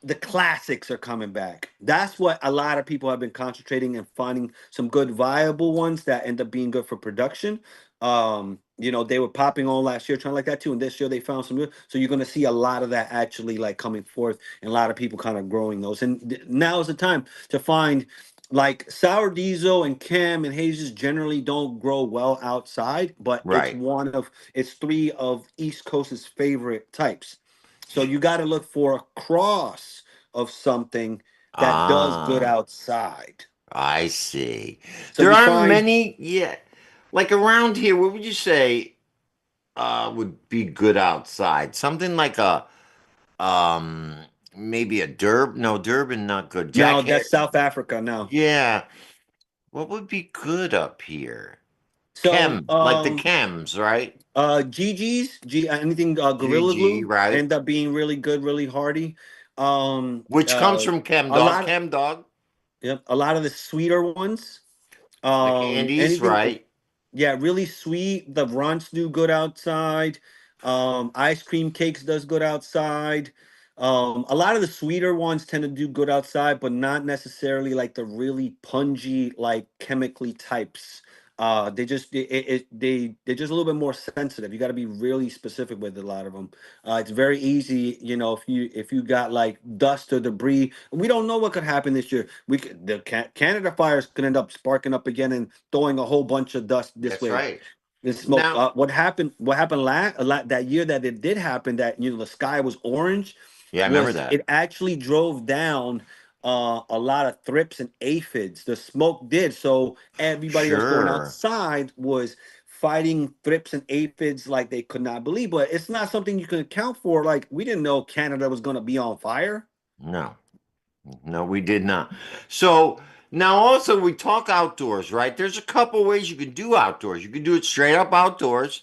S2: the classics are coming back. That's what a lot of people have been concentrating and finding some good viable ones that end up being good for production. They were popping on last year, trying like that too, and this year they found some good. So you're gonna see a lot of that actually like coming forth, and a lot of people kind of growing those. And now is the time to find like sour diesel and cam and hazes generally don't grow well outside, but
S1: Right.
S2: it's three of East Coast's favorite types. So you got to look for a cross of something that does good
S1: Ah,
S2: outside.
S1: I see.
S2: So
S1: There
S2: you
S1: aren't
S2: find
S1: many, yeah. Like around here, what would you say would be good outside? Something like a um maybe a Durban. No, Durban not good.
S2: no,
S1: Jack
S2: that's South Africa now.
S1: Yeah. What would be good up here?
S2: So
S1: Chem, like the chems, right?
S2: GG's, anything Gorilla
S1: GG,
S2: Glue
S1: right?
S2: end up being really good, really hardy. Um,
S1: Which comes
S2: uh,
S1: from Chem
S2: a
S1: Dog.
S2: lot,
S1: Chem Dog,
S2: yep, a lot of the sweeter ones.
S1: like Andes,
S2: Anything,
S1: right?
S2: yeah, really sweet. The runts do good outside. Ice cream cakes does good outside. A lot of the sweeter ones tend to do good outside, but not necessarily like the really pungy, like chemically types. They're just a little bit more sensitive. You got to be really specific with a lot of them. It's very easy, if you got like dust or debris. We don't know what could happen this year. Canada fires could end up sparking up again and throwing a whole bunch of dust this
S1: That's
S2: way.
S1: right.
S2: This smoke.
S1: Now,
S2: What happened? What happened a lot that year that it did happen? That the sky was orange.
S1: yeah, I remember
S2: Was
S1: that.
S2: it actually drove down a lot of thrips and aphids? The smoke did. So everybody that's going
S1: Sure.
S2: outside was fighting thrips and aphids like they could not believe. But it's not something you can account for. Like we didn't know Canada was going to be on fire.
S1: No, no, we did not. So now also we talk outdoors, right? There's a couple ways you can do outdoors. You can do it straight up outdoors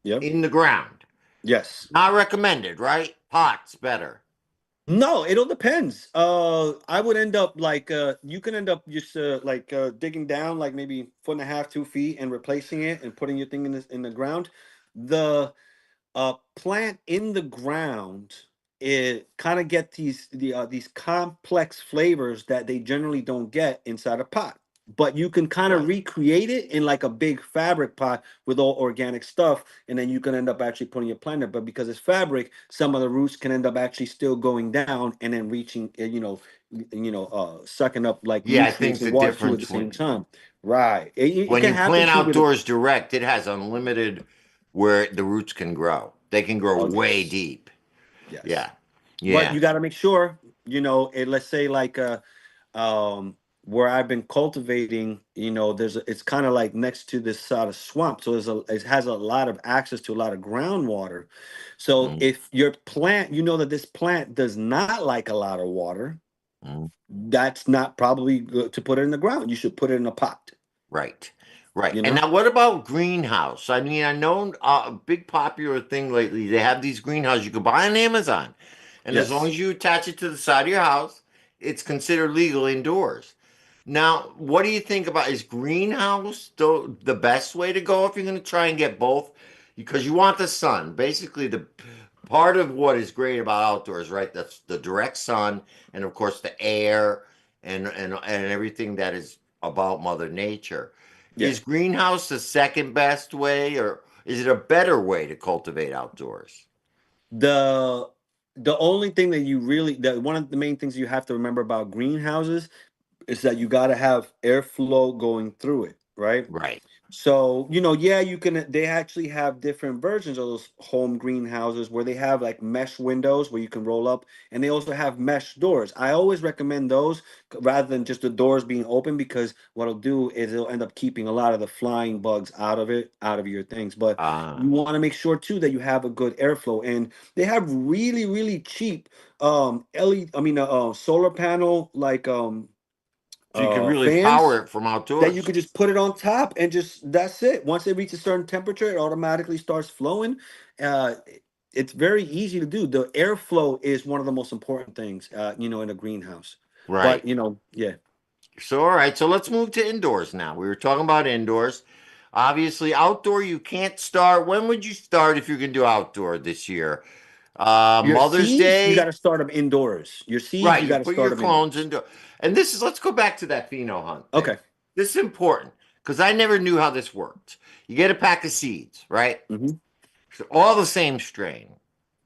S2: Yep.
S1: in the ground.
S2: Yes.
S1: Not recommended, right? Pots better.
S2: No, it all depends. I would end up like you can end up just like digging down like maybe foot and a half, 2 feet, and replacing it and putting your thing in the ground. The plant in the ground, it kind of get these complex flavors that they generally don't get inside a pot. But you can kind of
S1: Right.
S2: recreate it in like a big fabric pot with all organic stuff, and then you can end up actually putting your plant there. But because it's fabric, some of the roots can end up actually still going down and then reaching, sucking up like
S1: Yeah, I
S2: nutrients
S1: think the
S2: and water too at the
S1: difference
S2: same
S1: when
S2: time. Right. It
S1: when
S2: can
S1: you
S2: happen
S1: plant
S2: too with a.
S1: outdoors direct, it has unlimited where the roots can grow. They can grow
S2: Oh
S1: way
S2: yes,
S1: deep.
S2: yes.
S1: Yeah.
S2: But
S1: Yeah.
S2: you got to make sure, let's say like um where I've been cultivating, it's kind of like next to this sort of swamp, so it has a lot of access to a lot of groundwater. So
S1: Mm,
S2: if your plant, that this plant does not like a lot of water,
S1: mm.
S2: that's not probably good to put it in the ground. You should put it in a pot.
S1: Right. Right.
S2: You
S1: And
S2: know.
S1: now what about greenhouse? I mean, I know a big popular thing lately. They have these greenhouses you can buy on Amazon. And as long
S2: Yes.
S1: as you attach it to the side of your house, it's considered legal indoors. Now, what do you think about is greenhouse the best way to go if you're going to try and get both? Because you want the sun. Basically, the part of what is great about outdoors, right? That's the direct sun, and of course the air and everything that is about Mother Nature.
S2: Yeah.
S1: Is greenhouse the second best way, or is it a better way to cultivate outdoors?
S2: The the only thing that one of the main things you have to remember about greenhouses is that you got to have airflow going through it, right?
S1: Right.
S2: So, yeah, they actually have different versions of those home greenhouses where they have like mesh windows where you can roll up, and they also have mesh doors. I always recommend those rather than just the doors being open, because what it'll do is it'll end up keeping a lot of the flying bugs out of your things. But you
S1: Ah,
S2: want to make sure too that you have a good airflow, and they have really, really cheap LED, I mean, solar panel like
S1: so you can really
S2: fans
S1: power it from
S2: that you
S1: outdoors.
S2: could just put it on top, and just that's it. Once it reaches a certain temperature, it automatically starts flowing. Uh, it's very easy to do. The airflow is one of the most important things, in a greenhouse. But
S1: Right.
S2: yeah.
S1: So, all right. So let's move to indoors now. We were talking about indoors. Obviously, outdoor, you can't start. When would you start if you're going to do outdoor this year?
S2: Your
S1: Mother's
S2: seeds, you got to
S1: Day.
S2: start them indoors. Your seeds,
S1: Right.
S2: you
S1: You
S2: got to
S1: put
S2: start
S1: your
S2: them
S1: clones
S2: indoors.
S1: indoor. And this is, let's go back to that pheno hunt thing.
S2: Okay.
S1: This is important because I never knew how this worked. You get a pack of seeds, right?
S2: Mm-hmm.
S1: So all the same strain,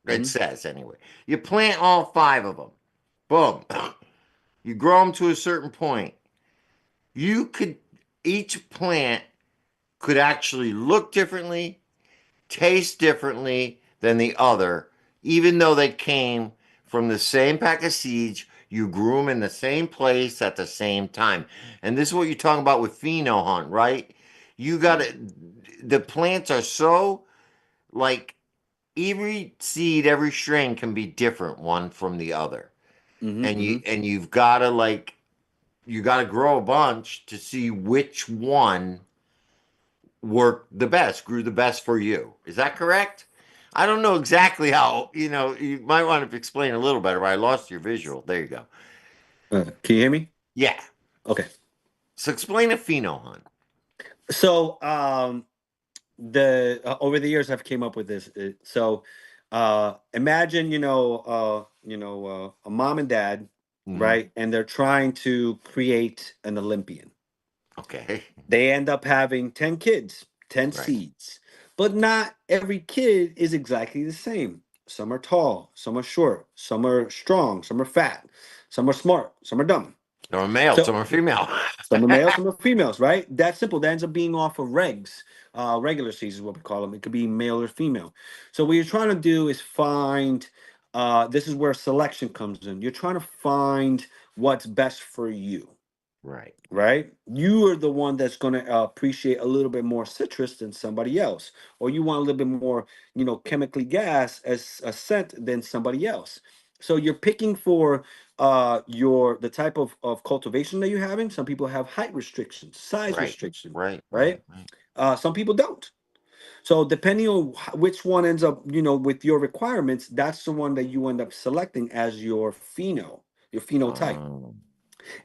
S1: it
S2: Mm-hmm.
S1: says anyway. You plant all five of them. Boom. You grow them to a certain point. You could, each plant could actually look differently, taste differently than the other, even though they came from the same pack of seeds. You grew them in the same place at the same time. And this is what you're talking about with pheno hunt, right? You got to, the plants are so like every seed, every strain can be different one from the other.
S2: Mm-hmm. Mm-hmm.
S1: And you've got to like, you got to grow a bunch to see which one worked the best, grew the best for you. Is that correct? I don't know exactly how, you might want to explain a little better, but I lost your visual. There you go.
S2: Can you hear me?
S1: Yeah.
S2: Okay.
S1: So explain a pheno hunt.
S2: So, the over the years I've came up with this. So imagine, a mom and dad,
S1: Hmm.
S2: right? And they're trying to create an Olympian.
S1: Okay.
S2: They end up having 10 kids, 10
S1: Right.
S2: seeds. But not every kid is exactly the same. Some are tall, some are short, some are strong, some are fat, some are smart, some are dumb.
S1: Some are male,
S2: So
S1: some are female.
S2: some are males, some are females, right? That's simple. That ends up being off of regs. Regular seeds is what we call them. It could be male or female. So what you're trying to do is find. This is where selection comes in. You're trying to find what's best for you,
S1: Right.
S2: right? You are the one that's going to appreciate a little bit more citrus than somebody else, or you want a little bit more, chemically gas as a scent than somebody else. So you're picking for your the type of cultivation that you're having. Some people have height restrictions, size
S1: Right.
S2: restriction,
S1: Right. Right.
S2: right?
S1: Right.
S2: Some people don't. So depending on which one ends up, with your requirements, that's the one that you end up selecting as your phenotype,
S1: Um,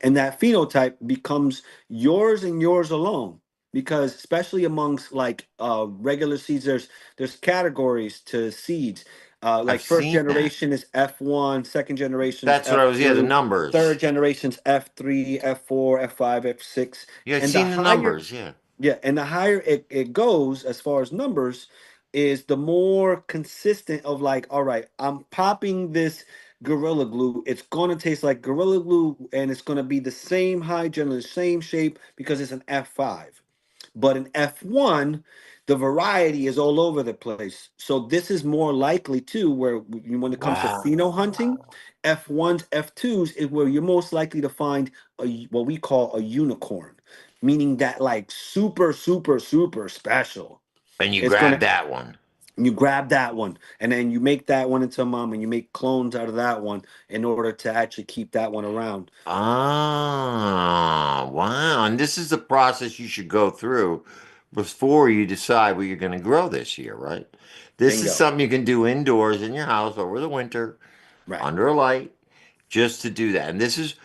S2: and that phenotype becomes yours and yours alone, because especially amongst like regular seeds, there's categories to seeds.
S1: I've
S2: Like first
S1: seen that.
S2: generation is F1, second generation's
S1: That's what I was, yeah, the
S2: F2,
S1: numbers.
S2: third generation's F3, F4, F5, F6.
S1: Yeah, I've
S2: And the
S1: seen the
S2: higher,
S1: numbers. Yeah.
S2: yeah, and the higher it goes as far as numbers, is the more consistent of like, all right, I'm popping this Gorilla Glue. It's gonna taste like Gorilla Glue, and it's gonna be the same height, generally the same shape, because it's an F5. But an F1, the variety is all over the place. So this is more likely too, where when it comes to
S1: Wow.
S2: pheno hunting, F1s, F2s is where you're most likely to find what we call a unicorn, meaning that like super, super, super special.
S1: And you
S2: It's
S1: grab
S2: gonna
S1: that one.
S2: you grab that one and then you make that one into a mom and you make clones out of that one in order to actually keep that one around.
S1: Ah, wow. And this is the process you should go through before you decide what you're going to grow this year, right? This is
S2: Bingo.
S1: something you can do indoors in your house over the winter
S2: Right.
S1: under a light just to do that. And this is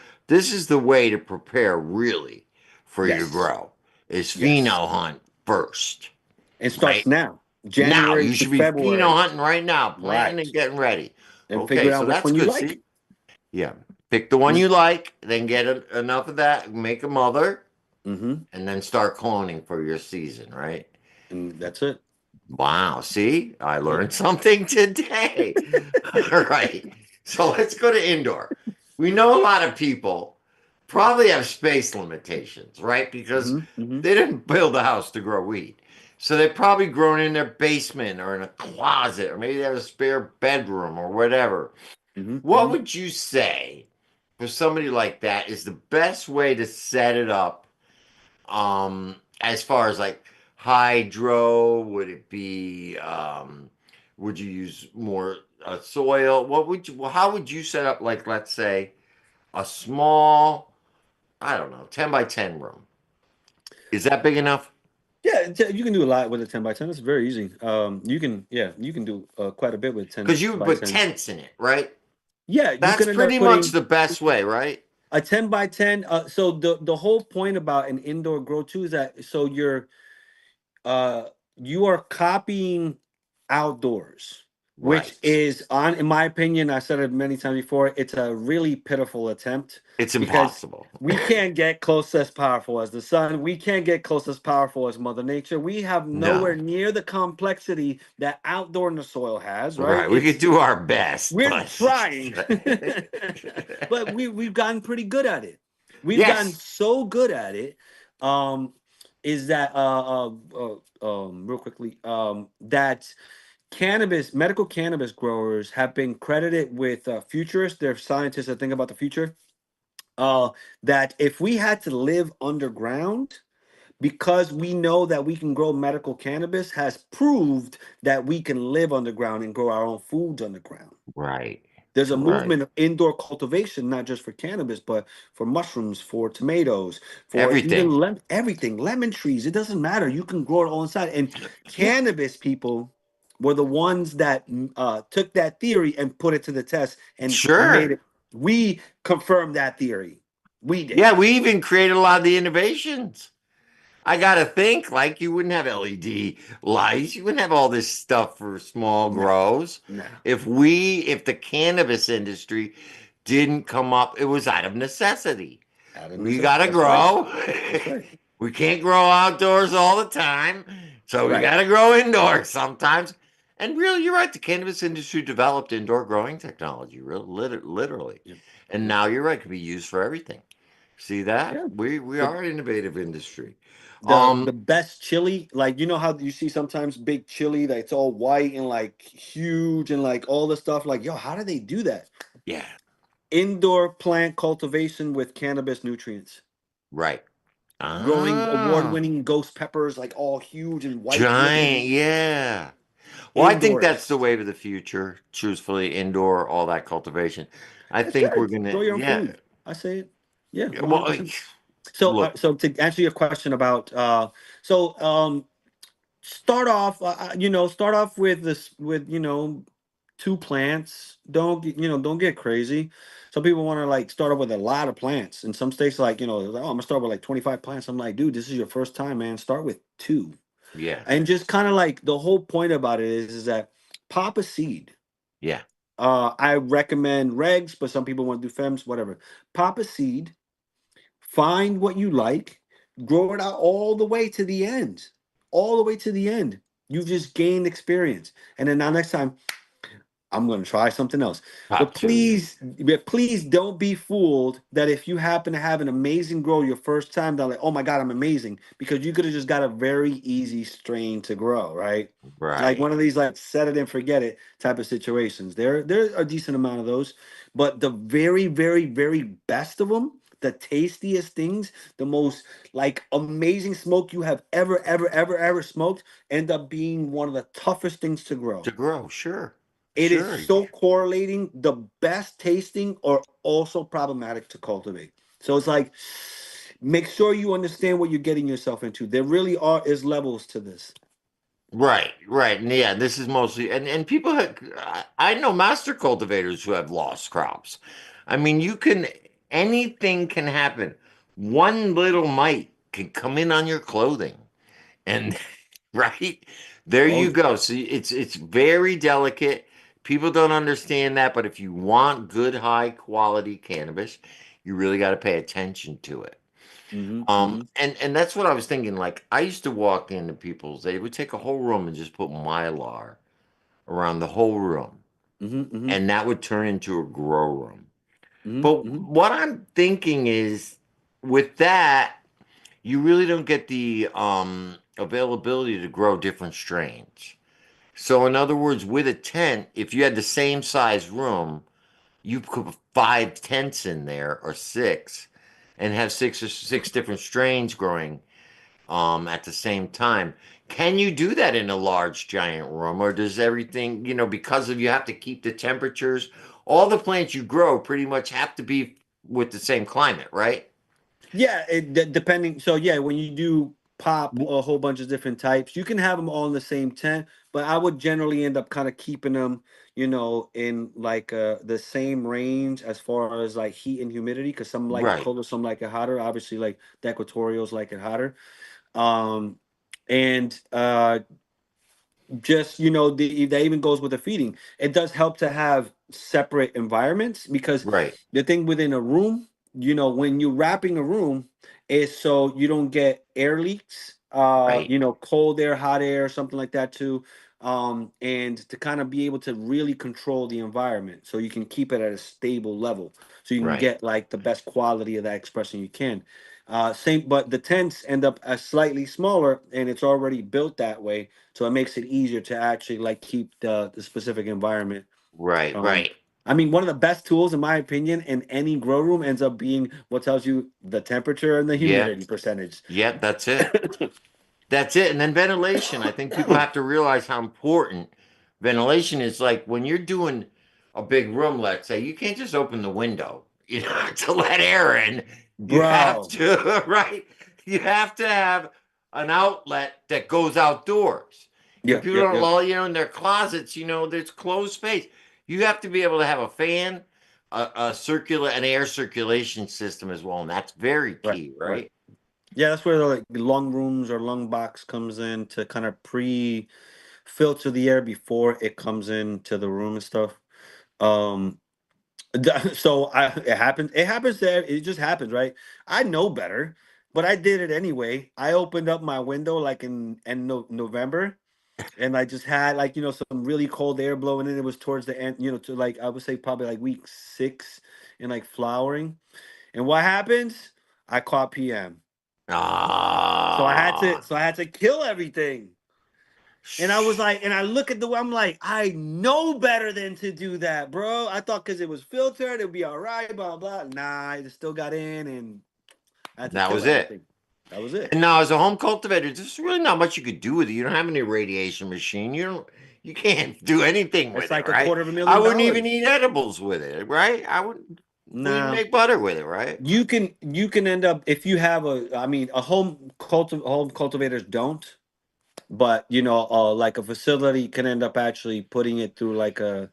S1: the way to prepare really for your
S2: Yes.
S1: grow is
S2: Yes.
S1: pheno hunt first,
S2: It starts
S1: right?
S2: now.
S1: Now
S2: January
S1: you
S2: to
S1: should be pheno
S2: February.
S1: hunting right now, planning
S2: Right.
S1: and getting ready.
S2: And
S1: Okay,
S2: figure
S1: so
S2: out which
S1: that's
S2: one you
S1: good.
S2: like.
S1: See? Yeah. Pick the one
S2: Mm-hmm.
S1: you like, then get enough of that, make a mother,
S2: Mm-hmm.
S1: and then start cloning for your season, right?
S2: And that's it.
S1: Wow. See, I
S2: Yep.
S1: learned something today. All right. So let's go to indoor. We know a lot of people probably have space limitations, right? Because
S2: Mm-hmm. Mm-hmm.
S1: they didn't build a house to grow weed. So they've probably grown in their basement or in a closet, or maybe they have a spare bedroom or whatever.
S2: Mm-hmm.
S1: What
S2: Mm-hmm.
S1: would you say for somebody like that is the best way to set it up? As far as like hydro, would it be? Would you use more soil? What would you? Well, how would you set up? Like, let's say a small, I don't know, 10 by 10 room. Is that big enough?
S2: Yeah, you can do a lot with a 10 by 10. It's very easy. You can do quite a bit with 10
S1: Because you would
S2: by
S1: put
S2: 10.
S1: tents in it, right?
S2: Yeah, you
S1: That's
S2: could end up
S1: pretty much
S2: putting
S1: the best way, right?
S2: a 10 by 10. So the whole point about an indoor grow too is that so uh you are copying outdoors, which
S1: Right.
S2: is on in my opinion, I said it many times before, it's a really pitiful attempt
S1: It's
S2: because
S1: impossible.
S2: we can't get close as powerful as the sun. We can't get close as powerful as Mother Nature. We have nowhere
S1: No.
S2: near the complexity that outdoor in the soil has, right?
S1: Right. We could
S2: It's
S1: do our best,
S2: we're
S1: but
S2: trying, but we've gotten pretty good at it. We've gotten
S1: yes.
S2: so good at it. Um, is that real quickly that medical cannabis growers have been credited with futurists. They're scientists that think about the future. Uh, that if we had to live underground, because we know that we can grow medical cannabis, has proved that we can live underground and grow our own foods underground.
S1: Right.
S2: There's a
S1: Right.
S2: movement of indoor cultivation, not just for cannabis, but for mushrooms, for tomatoes, for even
S1: Everything.
S2: everything, lemon trees. It doesn't matter. You can grow it all inside. And
S1: Yeah.
S2: cannabis people were the ones that took that theory and put it to the test and made
S1: Sure.
S2: it. We confirmed that theory. We did.
S1: Yeah, we even created a lot of the innovations. I gotta think like you wouldn't have LED lights, you wouldn't have all this stuff for small
S2: No,
S1: grows.
S2: no.
S1: If the cannabis industry didn't come up, it was out of necessity.
S2: Out of
S1: We
S2: necessity.
S1: gotta
S2: That's right.
S1: grow.
S2: That's right.
S1: We can't grow outdoors all the time, so we
S2: Right.
S1: gotta grow indoors sometimes. And really, you're right. The cannabis industry developed indoor growing technology, really, literally.
S2: Yep.
S1: And
S2: Yep.
S1: now you're right; it can be used for everything. See that?
S2: Yeah.
S1: We
S2: The
S1: are an innovative industry.
S2: the best chili, like you know how you see sometimes big chili that's all white and like huge and like all the stuff, like yo, how do they do that?
S1: Yeah,
S2: Indoor plant cultivation with cannabis nutrients,
S1: right.
S2: growing
S1: Ah,
S2: award-winning ghost peppers like all huge and white
S1: giant.
S2: looking
S1: Yeah. Well, I think that's the
S2: indoors.
S1: wave of the future. Truthfully, indoor, all that cultivation. I
S2: It's
S1: think we're
S2: good.
S1: gonna.
S2: Grow your own
S1: Yeah.
S2: food. I say it. Yeah,
S1: Yeah, well,
S2: 100%.
S1: look.
S2: So to answer your question about so start off start off with this with two plants. Don't get crazy. Some people want to like start off with a lot of plants. In some states, like like, oh, I'm gonna start with like 25 plants. I'm like, dude, this is your first time, man. Start with two.
S1: Yeah.
S2: And just kind of like the whole point about it is that pop a seed.
S1: Yeah.
S2: I recommend regs, but some people want to do fems, whatever. Pop a seed, find what you like, grow it out all the way to the end. All the way to the end. You've just gained experience. And then now next time, I'm going to try something else. But
S1: Top two.
S2: please, yeah, please don't be fooled that if you happen to have an amazing grow your first time, they're like, oh my God, I'm amazing. Because you could have just got a very easy strain to grow, right? Like
S1: Right.
S2: one of these like set it and forget it type of situations. There are a decent amount of those. But the very, very, very best of them, the tastiest things, the most like amazing smoke you have ever smoked, end up being one of the toughest things to grow.
S1: To grow, sure.
S2: It is
S1: Sure.
S2: so correlating. The best tasting are also problematic to cultivate. So it's like, make sure you understand what you're getting yourself into. There really are is levels to this.
S1: Right, right. And yeah, this is mostly and people have, I know master cultivators who have lost crops. I mean, you can anything can happen. One little mite can come in on your clothing and right? There
S2: Oh
S1: you
S2: yeah.
S1: go. So it's very delicate. People don't understand that, but if you want good high quality cannabis, you really got to pay attention to it.
S2: Mm-hmm. Mm-hmm.
S1: And that's what I was thinking. Like I used to walk into people's, they would take a whole room and just put mylar around the whole room,
S2: Mm-hmm. Mm-hmm.
S1: and that would turn into a grow room.
S2: Mm-hmm.
S1: But
S2: Mm-hmm.
S1: what I'm thinking is, with that, you really don't get the availability to grow different strains. So, in other words, with a tent, if you had the same size room, you could put five tents in there or six, and have six different strains growing at the same time. Can you do that in a large giant room, or does everything, because of you have to keep the temperatures, all the plants you grow pretty much have to be with the same climate, right?
S2: Yeah, depending. So yeah, when you do pop a whole bunch of different types, you can have them all in the same tent. But I would generally end up kind of keeping them, in like the same range as far as like heat and humidity, because some like it
S1: Right,
S2: colder, some like it hotter. Obviously, like the equatorials like it hotter. Um, and just that even goes with the feeding. It does help to have separate environments because
S1: right,
S2: the thing within a room, when you're wrapping a room, is so you don't get air leaks,
S1: right,
S2: cold air, hot air, something like that too. And to kind of be able to really control the environment so you can keep it at a stable level so you can
S1: right,
S2: get like the best quality of that expression you can. Same, but the tents end up as slightly smaller and it's already built that way, so it makes it easier to actually like keep the specific environment.
S1: right,
S2: Um,
S1: right.
S2: I mean, one of the best tools, in my opinion, in any grow room ends up being what tells you the temperature and the
S1: Yeah,
S2: humidity percentage.
S1: yeah, that's it. That's it. And then ventilation. I think people have to realize how important ventilation is. Like when you're doing a big room, let's say, you can't just open the window, to let air in. You have
S2: Bro.
S1: to, right? You have to have an outlet that goes outdoors.
S2: Yeah,
S1: People
S2: yeah,
S1: don't,
S2: yeah.
S1: well, in their closets, there's closed space. You have to be able to have a fan, an air circulation system as well. And that's very
S2: Right,
S1: key,
S2: right.
S1: right?
S2: Yeah, that's where the like lung rooms or lung box comes in to kind of pre-filter the air before it comes into the room and stuff. Um, so it happens. It happens there. It just happens, right? I know better, but I did it anyway. I opened up my window like in November, and I just had like some really cold air blowing in. It was towards the end, to like I would say probably like week 6 and like flowering. And what happens? I caught PM. So I had to
S1: Ah.
S2: so I had to kill everything. And I was like, and I look at I'm like, I know better than to do that, bro. I thought because it was filtered, it'd be all right, blah, blah. Nah, it still got in and I had to
S1: That
S2: kill
S1: was it.
S2: everything. That was it.
S1: And now, as a home cultivator, there's really not much you could do with it. You don't have any radiation machine. You can't do anything
S2: It's
S1: with it,
S2: like a
S1: right?
S2: quarter of a
S1: I
S2: million
S1: wouldn't even
S2: dollars.
S1: eat edibles with it, right? We wouldn't
S2: Nah,
S1: make butter with it, right?
S2: you can end up if you have I mean, a home cultivators don't, but like a facility can end up actually putting it through like a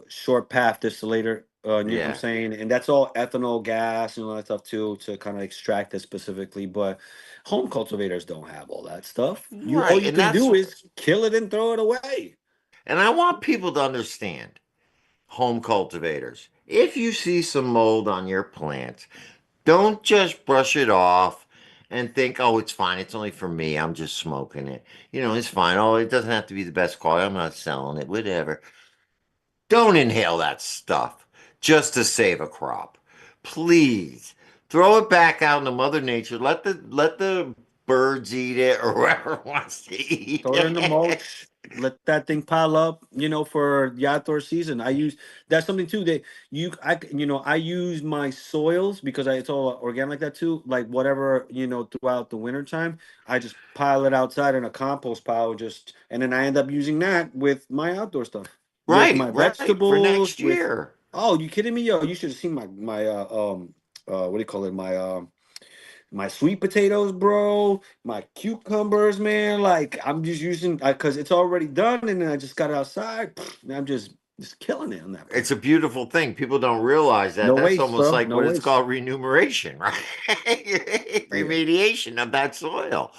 S2: short path distillator. You know what I'm
S1: Yeah.
S2: saying? And that's all ethanol gas and all that stuff too to kind of extract it specifically. But home cultivators don't have all that stuff. All
S1: Right.
S2: you can do is kill it and throw it away.
S1: And I want people to understand, home cultivators, if you see some mold on your plants, don't just brush it off and think, oh, it's fine. It's only for me. I'm just smoking it. It's fine. Oh, it doesn't have to be the best quality. I'm not selling it, whatever. Don't inhale that stuff just to save a crop. Please throw it back out into Mother Nature. Let the birds eat it or whoever wants to eat
S2: Throw it in the
S1: it.
S2: mulch. Let that thing pile up, for the outdoor season. I use that's something too that I use my soils because it's all organic like that too. Like whatever, throughout the winter time, I just pile it outside in a compost pile, and then I end up using that with my outdoor stuff, with
S1: Right,
S2: my
S1: right. For
S2: vegetables,
S1: next
S2: with
S1: year.
S2: oh, you kidding me? Yo, you should have seen my what do you call it? My sweet potatoes, bro, my cucumbers, man. Like I'm just using because it's already done, and then I just got it outside. And I'm just killing it on that
S1: It's
S2: point.
S1: a beautiful thing. People don't realize that.
S2: No
S1: That's
S2: waste,
S1: almost
S2: bro.
S1: like
S2: No
S1: what it's
S2: waste.
S1: called remuneration, right?
S2: Yeah.
S1: Remediation of that soil.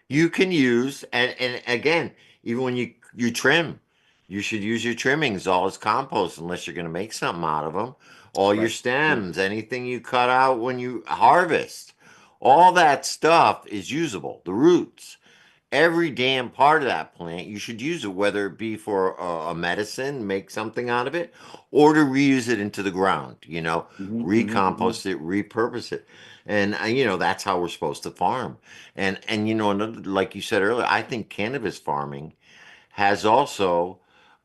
S1: You can use and again, even when you trim, you should use your trimmings all as compost unless you're going to make something out of them. All your
S2: Right. Right.
S1: stems, anything you cut out when you harvest, all that stuff is usable. The roots, every damn part of that plant, you should use it, whether it be for a medicine, make something out of it, or to reuse it into the ground,
S2: Hmm.
S1: recompost it, repurpose it. And, that's how we're supposed to farm. And, another, like you said earlier, I think cannabis farming has also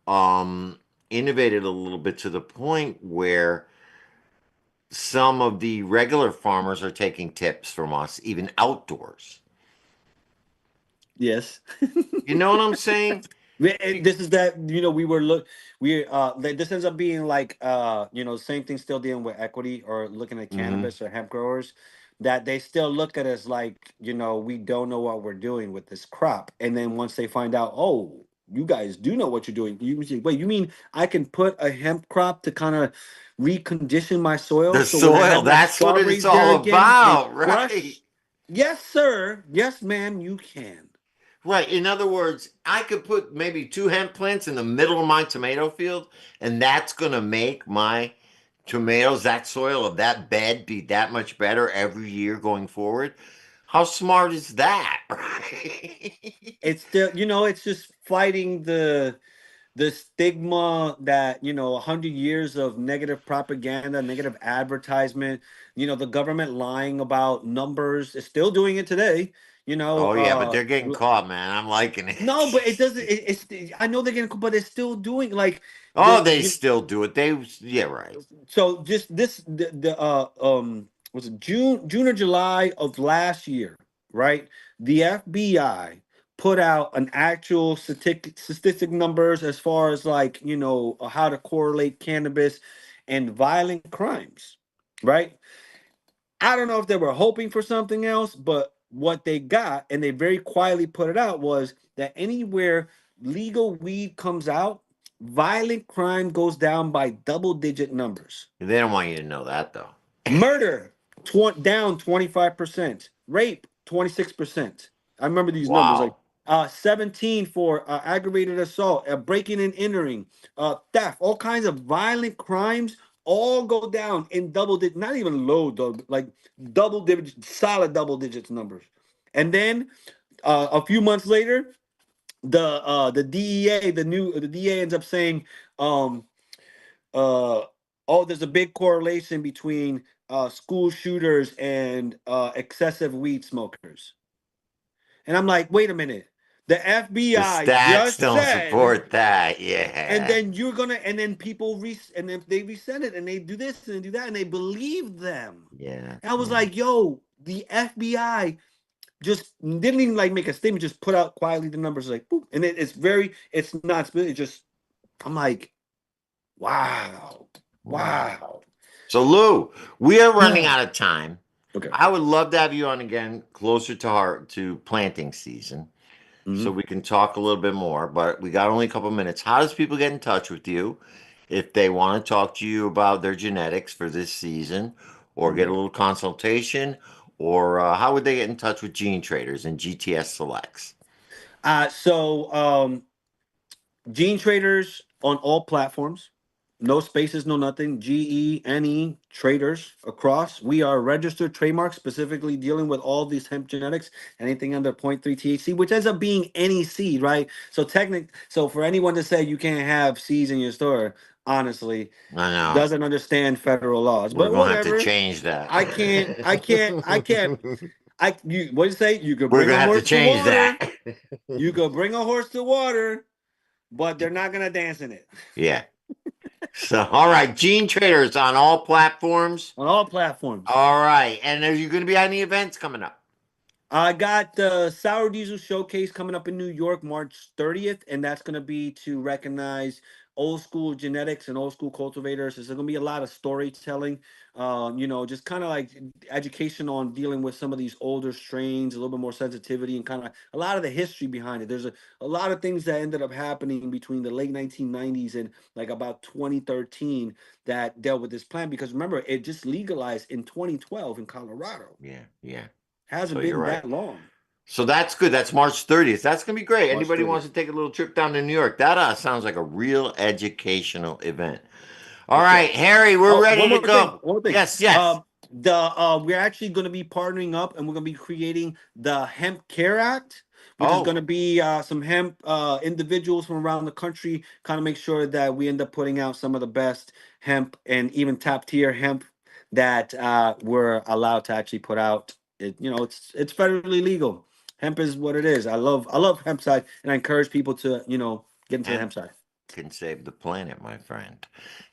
S1: um, innovated a little bit to the point where some of the regular farmers are taking tips from us, even outdoors.
S2: Yes.
S1: You know what I'm saying?
S2: This is that this ends up being like same thing, still dealing with equity or looking at
S1: Hmm.
S2: cannabis or hemp growers, that they still look at us like we don't know what we're doing with this crop, and then once they find out, oh, you guys do know what you're doing, you say, wait, you mean I can put a hemp crop to kind of recondition my soil
S1: The
S2: so when I
S1: soil,
S2: have my
S1: that's what it's
S2: strawberries there
S1: all
S2: again it's
S1: about, right?
S2: fresh? Yes, sir. Yes, ma'am, you can.
S1: Right. In other words, I could put maybe two hemp plants in the middle of my tomato field, and that's going to make my tomatoes, that soil of that bed, be that much better every year going forward. How smart is that, right?
S2: It's still, it's just fighting the stigma that 100 years of negative propaganda, negative advertisement, the government lying about numbers is still doing it today.
S1: Oh, yeah, but they're getting caught, man. I'm liking
S2: No, but it doesn't.
S1: it.
S2: I know they're gonna, but it's still doing like
S1: Oh, they still do it. Yeah, right.
S2: so just the was it June or July of last year, right? The FBI put out an actual statistic numbers as far as like how to correlate cannabis and violent crimes, right? I don't know if they were hoping for something else, but what they got, and they very quietly put it out, was that anywhere legal weed comes out, violent crime goes down by double-digit numbers.
S1: They don't want you to know that, though.
S2: Murder down 25%. Rape 26%. I remember these numbers like
S1: Wow.
S2: 17 for aggravated assault, breaking and entering, theft, all kinds of violent crimes all go down in double digit, not even low, like double digit, solid double digits numbers. And then a few months later, the DEA, the DEA ends up saying, um, uh, oh, there's a big correlation between school shooters and excessive weed smokers. And I'm like, wait a minute. The
S1: The
S2: FBI
S1: stats
S2: just
S1: don't
S2: said,
S1: support that.
S2: and
S1: Yeah.
S2: then and then and then they resend it and they do this and they do that and they believe them.
S1: Yeah.
S2: And I was
S1: Yeah.
S2: like, yo, the FBI just didn't even like make a statement, just put out quietly the numbers like, boop. And it's not split. It's just, I'm like, wow,
S1: Wow.
S2: wow.
S1: So, Lou, we are running out of time.
S2: Okay.
S1: I would love to have you on again closer to planting season so
S2: Mhm.
S1: we can talk a little bit more, but we got only a couple minutes. How does people get in touch with you if they want to talk to you about their genetics for this season or get a
S2: Mhm.
S1: little consultation? Or how would they get in touch with Gene Traders and GTS Selects?
S2: So Gene Traders on all platforms. No spaces, no nothing. GENE Traders across. We are registered trademark, specifically dealing with all these hemp genetics, anything under zero point 0.3 THC, which ends up being any seed, right? So for anyone to say you can't have seeds in your store, honestly,
S1: I know.
S2: doesn't understand federal laws.
S1: We're
S2: But
S1: gonna have to
S2: whatever.
S1: change that.
S2: I can't. You what do you say? You could
S1: We're
S2: bring
S1: gonna
S2: a
S1: have to
S2: horse to
S1: change
S2: water.
S1: that.
S2: You could bring a horse to water, but they're not gonna dance in it.
S1: Yeah. So, all right, Gene Traders on all platforms.
S2: On all platforms.
S1: All right, and are you going to be at any events coming up?
S2: I got the Sour Diesel Showcase coming up in New York March 30th, and that's going to be to recognize old school genetics and old school cultivators. There's going to be a lot of storytelling, just kind of like education on dealing with some of these older strains, a little bit more sensitivity, and kind of a lot of the history behind it. There's a lot of things that ended up happening between the late 1990s and like about 2013 that dealt with this plant, because remember, it just legalized in 2012 in Colorado.
S1: Yeah, yeah.
S2: Hasn't
S1: So you're
S2: been
S1: right.
S2: that long.
S1: So that's good. That's March 30th. That's going to be great.
S2: March
S1: Anybody
S2: 30th.
S1: wants to take a little trip down to New York, that sounds like a real educational event. All
S2: Yes,
S1: right,
S2: sir.
S1: Harry, we're
S2: Oh,
S1: ready to go.
S2: one more thing.
S1: Yes, yes.
S2: We're actually going to be partnering up, and we're going to be creating the Hemp Care Act, which is going
S1: Oh,
S2: to be some hemp individuals from around the country, kind of make sure that we end up putting out some of the best hemp and even top tier hemp that we're allowed to actually put out. It's federally legal. Hemp is what it is. I love hemp side, and I encourage people to get into the
S1: hemp
S2: hemp side.
S1: can save the planet, my friend.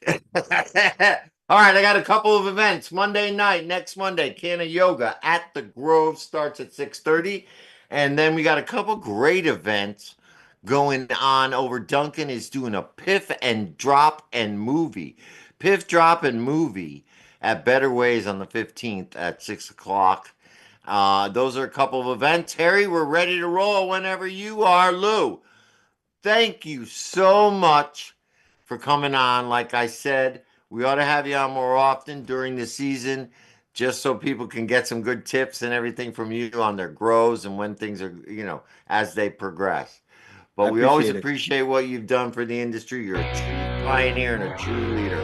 S1: All right, I got a couple of events. Monday night, next Monday, Canna Yoga at the Grove starts at 6:30. And then we got a couple great events going on over. Duncan is doing a piff and drop and movie. Piff, drop, and movie at Better Ways on the 15th at 6 o'clock. Those are a couple of events. Harry, we're ready to roll whenever you are. Lou, thank you so much for coming on. Like I said, we ought to have you on more often during the season, just so people can get some good tips and everything from you on their grows and when things are, as they progress.
S2: I
S1: But we always
S2: appreciate it.
S1: appreciate what you've done for the industry. You're a true pioneer and a true leader.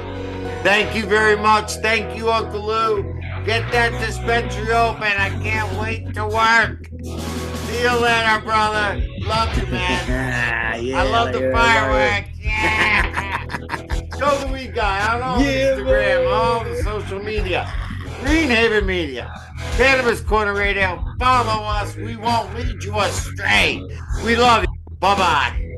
S1: Thank you very much. Thank you, Uncle Lou. Get that dispensary open. I can't wait to work. See you later, brother. Love you, man. I
S2: Yeah,
S1: love the
S2: later, everybody.
S1: fireworks. Yeah. Show the weed guy on all
S2: Yeah,
S1: Instagram, all the
S2: boy.
S1: social media. Green Haven Media. Cannabis Corner Radio. Follow us. We won't lead you astray. We love you. Bye bye.